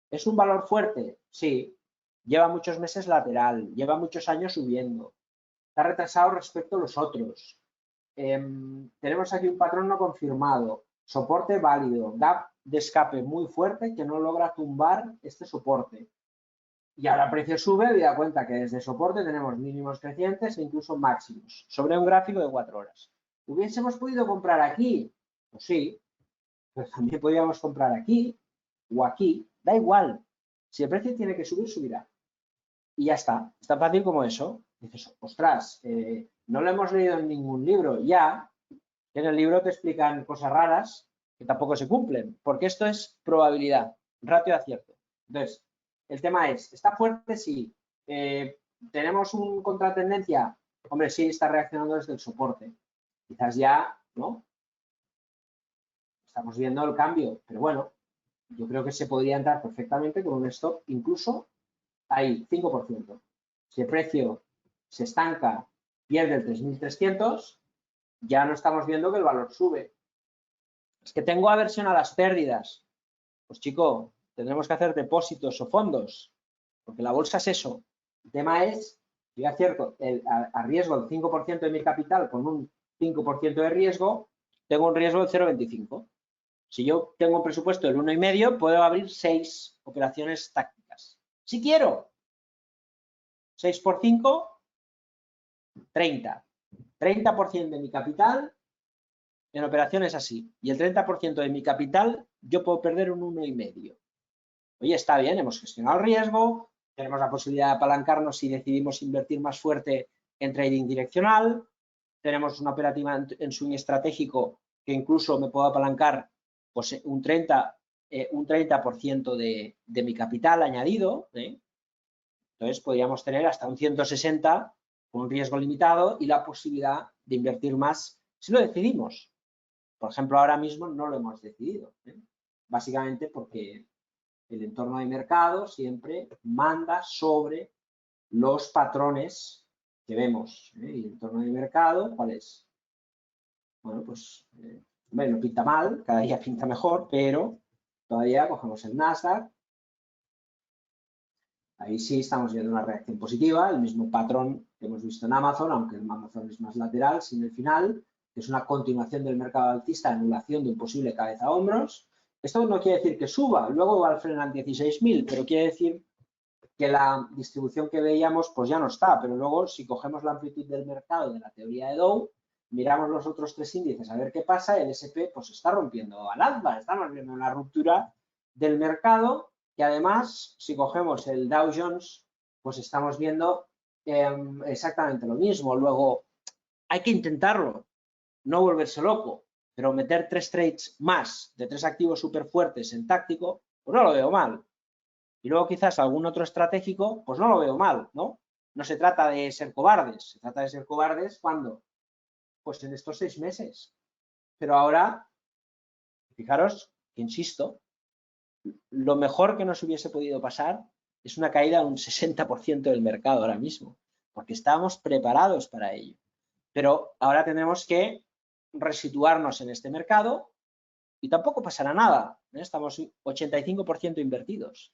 ¿Es un valor fuerte? Sí. Lleva muchos meses lateral, lleva muchos años subiendo. Está retrasado respecto a los otros. Tenemos aquí un patrón no confirmado, soporte válido, gap de escape muy fuerte que no logra tumbar este soporte. Y ahora el precio sube y da cuenta que desde soporte tenemos mínimos crecientes e incluso máximos sobre un gráfico de 4 horas. ¿Hubiésemos podido comprar aquí? Pues sí, pero también podríamos comprar aquí o aquí, da igual. Si el precio tiene que subir, subirá. Y ya está, es tan fácil como eso. Dices, ostras, no lo hemos leído en ningún libro. Ya, en el libro te explican cosas raras que tampoco se cumplen, porque esto es probabilidad, ratio de acierto. Entonces, el tema es, ¿está fuerte? Sí. ¿Tenemos un contratendencia? Hombre, sí, está reaccionando desde el soporte. Quizás ya, ¿no? Estamos viendo el cambio, pero bueno, yo creo que se podría entrar perfectamente con un stop incluso ahí, 5%. Si el precio se estanca, pierde el 3.300, ya no estamos viendo que el valor sube. Es que tengo aversión a las pérdidas. Pues chico, tendremos que hacer depósitos o fondos, porque la bolsa es eso. El tema es, yo acierto a riesgo el 5% de mi capital con un 5% de riesgo, tengo un riesgo del 0,25. Si yo tengo un presupuesto del 1,5, puedo abrir 6 operaciones tácticas. Si quiero. 6 por 5, 30. 30% de mi capital en operaciones así. Y el 30% de mi capital yo puedo perder un 1,5. Oye, está bien, hemos gestionado el riesgo, tenemos la posibilidad de apalancarnos si decidimos invertir más fuerte en trading direccional, tenemos una operativa en swing estratégico que incluso me puedo apalancar pues, un 30% de mi capital añadido. Entonces, podríamos tener hasta un 160 con un riesgo limitado y la posibilidad de invertir más si lo decidimos. Por ejemplo, ahora mismo no lo hemos decidido, básicamente porque el entorno de mercado siempre manda sobre los patrones que vemos. Y el entorno de mercado, ¿cuál es? Bueno, pues, no pinta mal, cada día pinta mejor, pero todavía cogemos el Nasdaq. Ahí sí estamos viendo una reacción positiva, el mismo patrón que hemos visto en Amazon, aunque el Amazon es más lateral, sin el final, que es una continuación del mercado alcista, anulación de un posible cabeza a hombros. Esto no quiere decir que suba, luego va al frenar 16.000, pero quiere decir que la distribución que veíamos pues ya no está, pero luego si cogemos la amplitud del mercado de la teoría de Dow, miramos los otros tres índices a ver qué pasa, el S&P pues está rompiendo al alza, estamos viendo una ruptura del mercado. Y además, si cogemos el Dow Jones, pues estamos viendo exactamente lo mismo. Luego, hay que intentarlo, no volverse loco, pero meter 3 trades más de 3 activos súper fuertes en táctico, pues no lo veo mal. Y luego quizás algún otro estratégico, pues no lo veo mal, ¿no? No se trata de ser cobardes, se trata de ser cobardes ¿cuándo? Pues en estos 6 meses. Pero ahora, fijaros, insisto, lo mejor que nos hubiese podido pasar es una caída de un 60% del mercado ahora mismo, porque estábamos preparados para ello. Pero ahora tendremos que resituarnos en este mercado y tampoco pasará nada. Estamos 85% invertidos,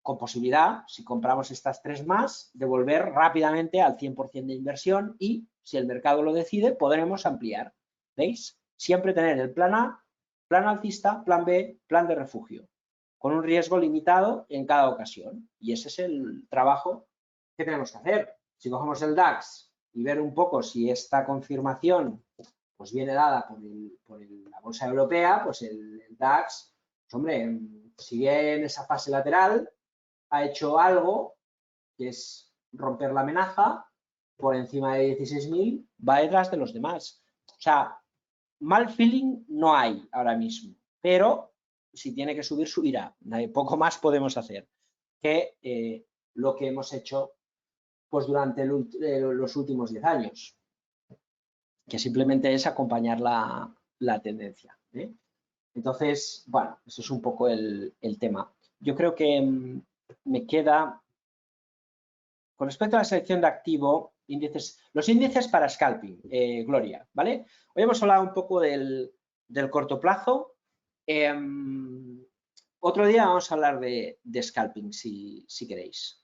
con posibilidad, si compramos estas 3 más, de volver rápidamente al 100% de inversión y, si el mercado lo decide, podremos ampliar. ¿Veis? Siempre tener el plan A, plan alcista, plan B, plan de refugio, con un riesgo limitado en cada ocasión. Y ese es el trabajo que tenemos que hacer. Si cogemos el DAX y ver un poco si esta confirmación pues viene dada por la bolsa europea, pues el DAX, pues hombre, sigue en esa fase lateral, ha hecho algo que es romper la amenaza por encima de 16.000, va detrás de los demás. O sea, mal feeling no hay ahora mismo, pero si tiene que subir, subirá. Poco más podemos hacer que lo que hemos hecho pues durante los últimos 10 años, que simplemente es acompañar la tendencia. Entonces, bueno, eso es un poco el tema. Yo creo que me queda, con respecto a la selección de activo, índices, los índices para scalping, Gloria, ¿vale? Hoy hemos hablado un poco del corto plazo. Otro día vamos a hablar de scalping, si queréis.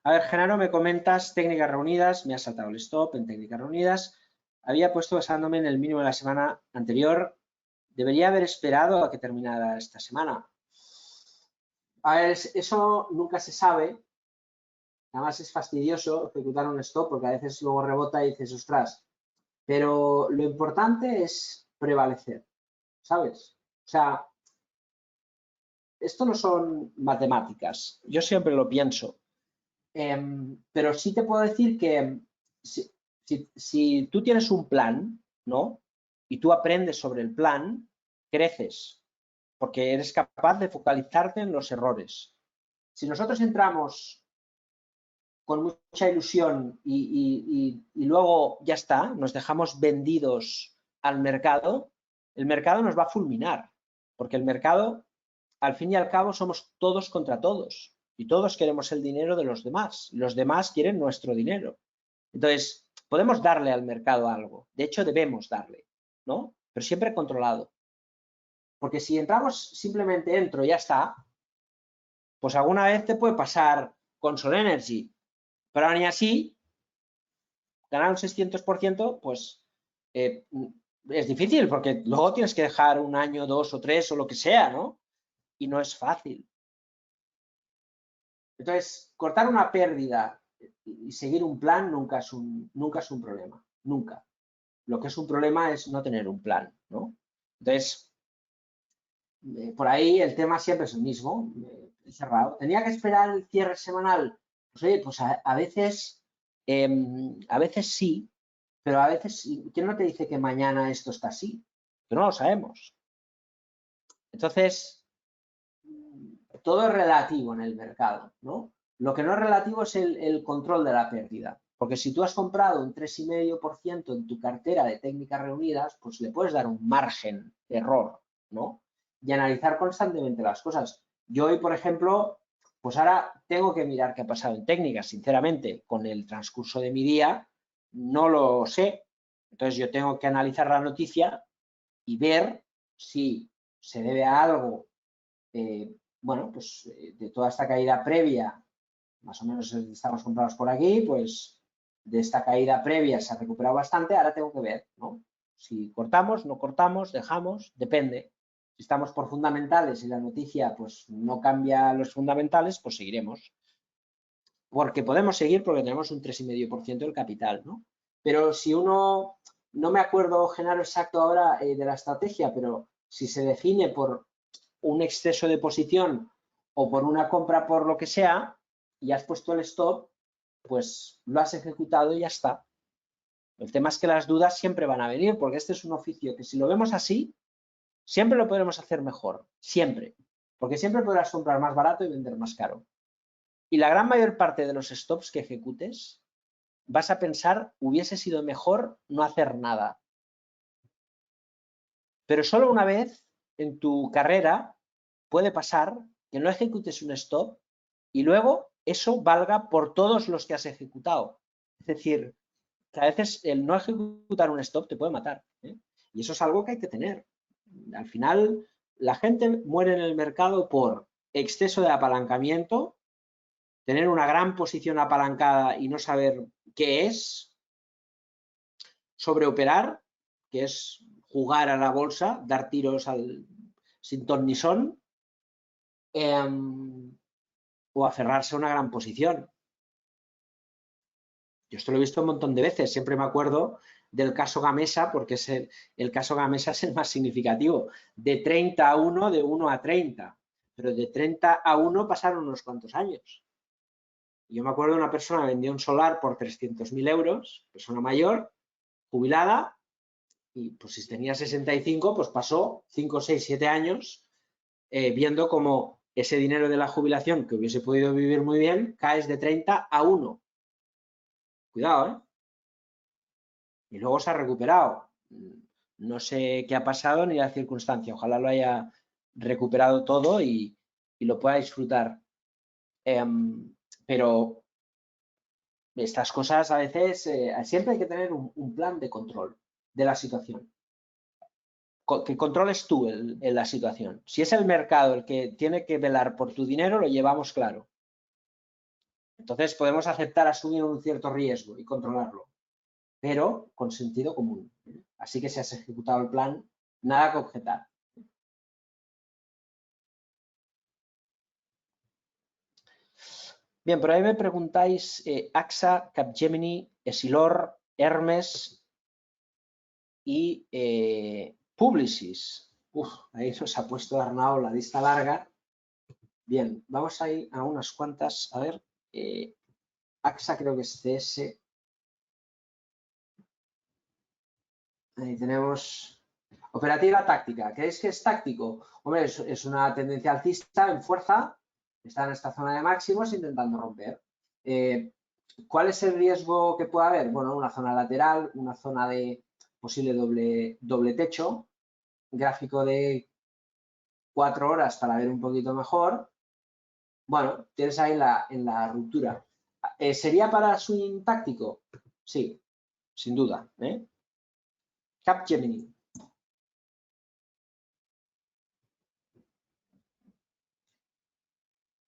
A ver, Genaro, me comentas técnicas reunidas, me ha saltado el stop en técnicas reunidas. Había puesto basándome en el mínimo de la semana anterior. Debería haber esperado a que terminara esta semana. A ver, eso nunca se sabe. Además es fastidioso ejecutar un stop porque a veces luego rebota y dices, ostras. Pero lo importante es prevalecer, ¿sabes? O sea, esto no son matemáticas. Yo siempre lo pienso. Pero sí te puedo decir que si tú tienes un plan, ¿no? Y tú aprendes sobre el plan, creces, porque eres capaz de focalizarte en los errores. Si nosotros entramos con mucha ilusión y luego ya está, nos dejamos vendidos al mercado, el mercado nos va a fulminar, porque el mercado, al fin y al cabo, somos todos contra todos y todos queremos el dinero de los demás quieren nuestro dinero. Entonces, podemos darle al mercado algo, de hecho debemos darle, ¿no? Pero siempre controlado. Porque si entramos simplemente entro y ya está, pues alguna vez te puede pasar con Sol Energy, pero ni así, ganar un 600%, pues es difícil porque luego tienes que dejar un año, 2 o 3 o lo que sea, ¿no? Y no es fácil. Entonces, cortar una pérdida y seguir un plan nunca es un problema, nunca. Lo que es un problema es no tener un plan, ¿no? Entonces, por ahí el tema siempre es el mismo, cerrado. ¿Tenía que esperar el cierre semanal? Pues oye, pues a veces sí, pero a veces, ¿quién no te dice que mañana esto está así? Que no lo sabemos. Entonces, todo es relativo en el mercado, ¿no? Lo que no es relativo es el control de la pérdida. Porque si tú has comprado un 3,5% en tu cartera de técnicas reunidas, pues le puedes dar un margen de error, ¿no? Y analizar constantemente las cosas. Yo hoy, por ejemplo, pues ahora tengo que mirar qué ha pasado en técnicas. Sinceramente, con el transcurso de mi día, no lo sé. Entonces yo tengo que analizar la noticia y ver si se debe a algo bueno, pues de toda esta caída previa, más o menos estamos comprados por aquí, pues de esta caída previa se ha recuperado bastante, ahora tengo que ver, ¿no? Si cortamos, no cortamos, dejamos, depende. Si estamos por fundamentales y la noticia pues no cambia los fundamentales, pues seguiremos. Porque podemos seguir porque tenemos un 3,5% del capital, ¿no? Pero si uno, no me acuerdo, Genaro, exacto ahora de la estrategia, pero si se define por un exceso de posición o por una compra por lo que sea y has puesto el stop, pues lo has ejecutado y ya está. El tema es que las dudas siempre van a venir porque este es un oficio que si lo vemos así, siempre lo podremos hacer mejor, siempre. Porque siempre podrás comprar más barato y vender más caro. Y la gran mayor parte de los stops que ejecutes, vas a pensar, hubiese sido mejor no hacer nada. Pero solo una vez en tu carrera puede pasar que no ejecutes un stop y luego eso valga por todos los que has ejecutado. Es decir, que a veces el no ejecutar un stop te puede matar, ¿eh? Y eso es algo que hay que tener. Al final, la gente muere en el mercado por exceso de apalancamiento, tener una gran posición apalancada y no saber qué es, sobreoperar, que es jugar a la bolsa, dar tiros sin ton ni son, o aferrarse a una gran posición. Yo esto lo he visto un montón de veces, siempre me acuerdo del caso Gamesa, porque es el caso Gamesa es el más significativo, de 30 a 1, de 1 a 30, pero de 30 a 1 pasaron unos cuantos años. Yo me acuerdo de una persona que vendió un solar por 300.000 euros, persona mayor, jubilada, y pues si tenía 65, pues pasó 5, 6, 7 años viendo cómo ese dinero de la jubilación, que hubiese podido vivir muy bien, caes de 30 a 1. Cuidado, ¿eh? Y luego se ha recuperado. No sé qué ha pasado ni la circunstancia. Ojalá lo haya recuperado todo y lo pueda disfrutar. Pero estas cosas a veces, siempre hay que tener un plan de control de la situación. Que controles tú la situación. Si es el mercado el que tiene que velar por tu dinero, lo llevamos claro. Entonces podemos aceptar asumir un cierto riesgo y controlarlo, pero con sentido común. Así que si has ejecutado el plan, nada que objetar. Bien, por ahí me preguntáis AXA, Capgemini, Essilor, Hermes y Publicis. Ahí nos ha puesto Arnau la lista larga. Bien, vamos a ir a unas cuantas. A ver, AXA creo que es CS. Ahí tenemos operativa táctica. ¿Creéis que es táctico? Hombre, es una tendencia alcista en fuerza. Está en esta zona de máximos intentando romper. ¿Cuál es el riesgo que puede haber? Bueno, una zona lateral, una zona de posible doble techo, gráfico de 4 horas para ver un poquito mejor. Bueno, tienes ahí en la ruptura. ¿Sería para swing táctico? Sí, sin duda. Capgemini.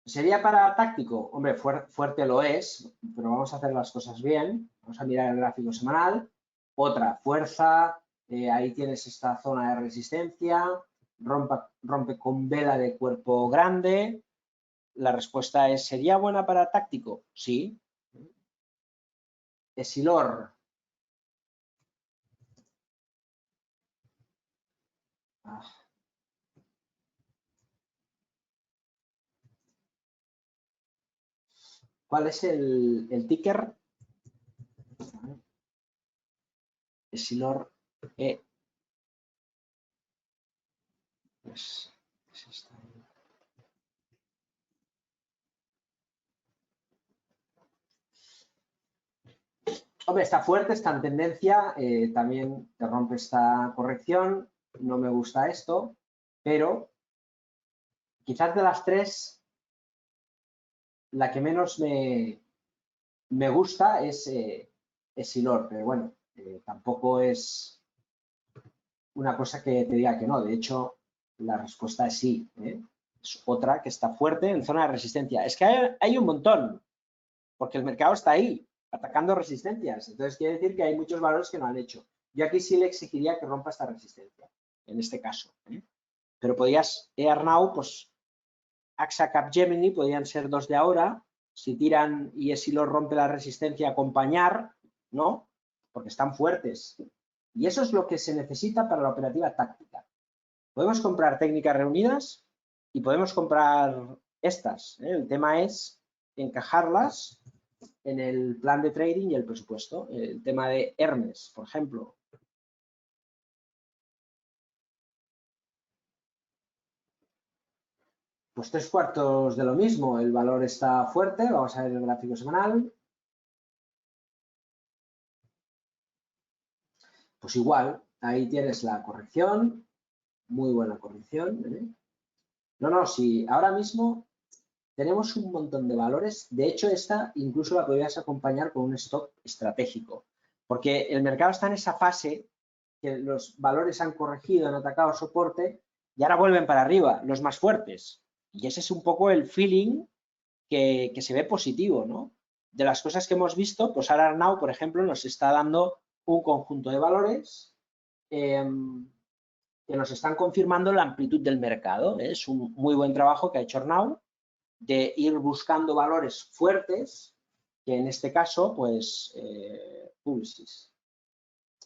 ¿Sería para táctico? Hombre, fuerte lo es, pero vamos a hacer las cosas bien. Vamos a mirar el gráfico semanal. Otra, fuerza. Ahí tienes esta zona de resistencia. Rompe con vela de cuerpo grande. La respuesta es, ¿sería buena para táctico? Sí. Essilor. ¿Cuál es el ticker? Essilor E. Pues, hombre, está fuerte, está en tendencia, también te rompe esta corrección, no me gusta esto, pero quizás de las tres, la que menos me gusta es Essilor, pero bueno, tampoco es una cosa que te diga que no, de hecho, la respuesta es sí, es otra que está fuerte en zona de resistencia. Es que hay un montón, porque el mercado está ahí, atacando resistencias. Entonces quiere decir que hay muchos valores que no han hecho. Yo aquí sí le exigiría que rompa esta resistencia, en este caso. Pero podías, Arnau, pues AXA, Capgemini podrían ser dos de ahora. Si tiran y Essilor rompe la resistencia, acompañar, ¿no? Porque están fuertes. Y eso es lo que se necesita para la operativa táctica. Podemos comprar técnicas reunidas y podemos comprar estas. El tema es encajarlas en el plan de trading y el presupuesto. El tema de Hermes, por ejemplo. Pues 3/4 de lo mismo. El valor está fuerte. Vamos a ver el gráfico semanal. Pues igual, ahí tienes la corrección. Muy buena corrección. No, sí, ahora mismo tenemos un montón de valores. De hecho, esta incluso la podrías acompañar con un stop estratégico. Porque el mercado está en esa fase que los valores han corregido, han atacado soporte y ahora vuelven para arriba, los más fuertes. Y ese es un poco el feeling que se ve positivo, ¿no? De las cosas que hemos visto, pues ahora Arnau, por ejemplo, nos está dando un conjunto de valores que nos están confirmando la amplitud del mercado. Es un muy buen trabajo que ha hecho Arnau de ir buscando valores fuertes, que en este caso, pues, Publicis.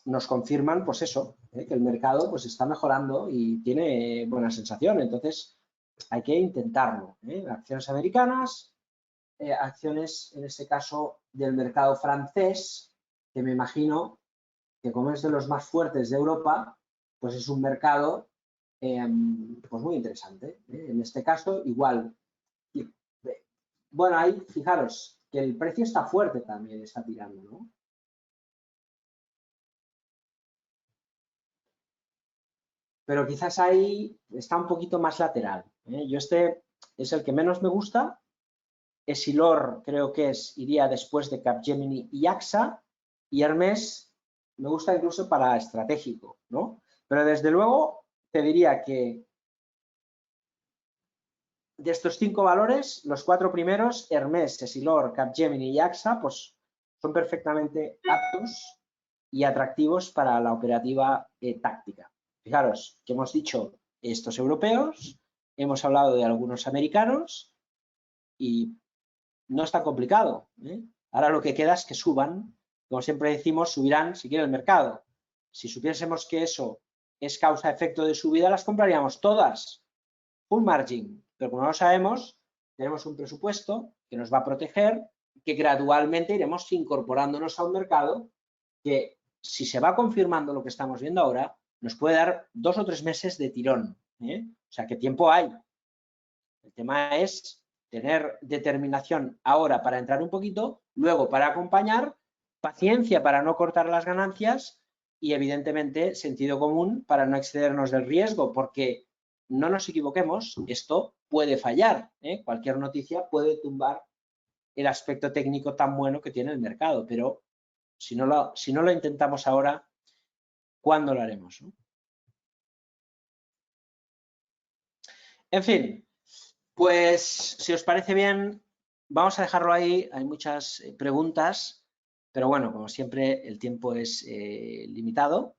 Nos confirman, pues eso, que el mercado pues está mejorando y tiene buena sensación. Entonces, hay que intentarlo. Acciones americanas, acciones, en este caso, del mercado francés, que me imagino que como es de los más fuertes de Europa, pues es un mercado pues muy interesante. En este caso, igual. Bueno, ahí, fijaros, que el precio está fuerte también, está tirando, ¿no? Pero quizás ahí está un poquito más lateral. Yo este es el que menos me gusta, Essilor creo que iría después de Capgemini y AXA, y Hermes me gusta incluso para estratégico, ¿no? Pero desde luego te diría que de estos 5 valores, los 4 primeros, Hermes, Essilor, Capgemini y AXA, pues son perfectamente aptos y atractivos para la operativa táctica. Fijaros que hemos dicho estos europeos, hemos hablado de algunos americanos y no es tan complicado, ¿eh? Ahora lo que queda es que suban, como siempre decimos, subirán si quiere el mercado. Si supiésemos que eso es causa-efecto de subida, las compraríamos todas, full margin, pero como no lo sabemos, tenemos un presupuesto que nos va a proteger, que gradualmente iremos incorporándonos a un mercado que, si se va confirmando lo que estamos viendo ahora, nos puede dar 2 o 3 meses de tirón, ¿eh? O sea, que tiempo hay. El tema es tener determinación ahora para entrar un poquito, luego para acompañar, paciencia para no cortar las ganancias y, evidentemente, sentido común para no excedernos del riesgo, porque no nos equivoquemos, esto puede fallar, ¿eh? Cualquier noticia puede tumbar el aspecto técnico tan bueno que tiene el mercado, pero si no lo intentamos ahora, ¿cuándo lo haremos, no? En fin, pues si os parece bien, vamos a dejarlo ahí. Hay muchas preguntas, pero bueno, como siempre, el tiempo es limitado.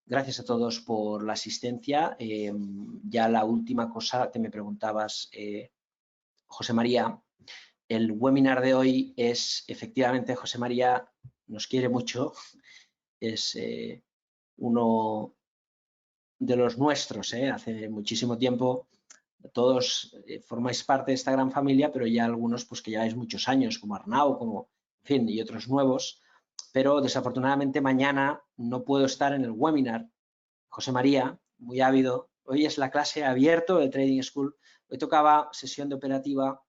Gracias a todos por la asistencia. Ya la última cosa que me preguntabas, José María, el webinar de hoy es, efectivamente, José María nos quiere mucho, es uno de los nuestros, hace muchísimo tiempo. Todos formáis parte de esta gran familia, pero ya algunos pues que lleváis muchos años, como Arnau, como, en fin, y otros nuevos, pero desafortunadamente mañana no puedo estar en el webinar. José María, muy ávido, hoy es la clase abierto del Trading School, hoy tocaba sesión de operativa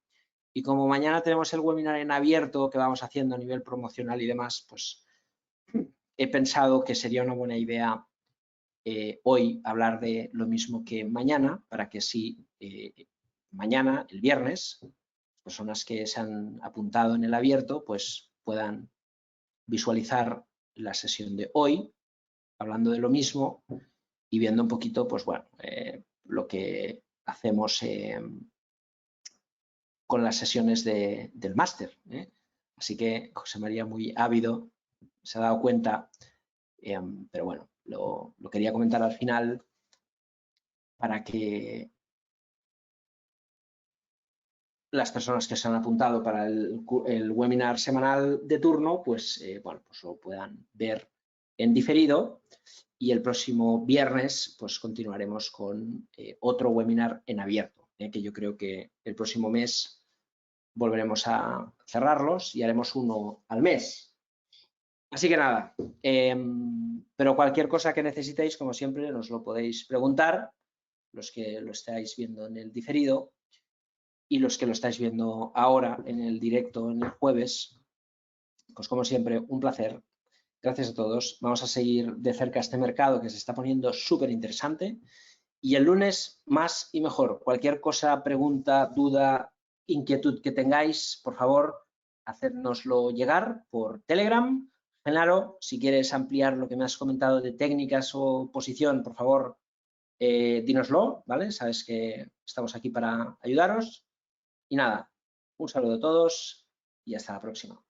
y como mañana tenemos el webinar en abierto que vamos haciendo a nivel promocional y demás, pues he pensado que sería una buena idea hoy hablar de lo mismo que mañana, para que así mañana, el viernes, las personas que se han apuntado en el abierto, pues puedan visualizar la sesión de hoy, hablando de lo mismo y viendo un poquito, pues bueno, lo que hacemos con las sesiones del máster. Así que José María, muy ávido, se ha dado cuenta, pero bueno, lo quería comentar al final para que las personas que se han apuntado para el webinar semanal de turno, pues, bueno, pues lo puedan ver en diferido y el próximo viernes pues continuaremos con otro webinar en abierto, que yo creo que el próximo mes volveremos a cerrarlos y haremos uno al mes. Así que nada, pero cualquier cosa que necesitéis, como siempre, nos lo podéis preguntar, los que lo estáis viendo en el diferido y los que lo estáis viendo ahora en el directo, en el jueves. Pues como siempre, un placer. Gracias a todos. Vamos a seguir de cerca este mercado que se está poniendo súper interesante. Y el lunes más y mejor. Cualquier cosa, pregunta, duda, inquietud que tengáis, por favor, hacérnoslo llegar por Telegram. Genaro, si quieres ampliar lo que me has comentado de técnicas o posición, por favor, dínoslo, ¿vale? Sabes que estamos aquí para ayudaros. Y nada, un saludo a todos y hasta la próxima.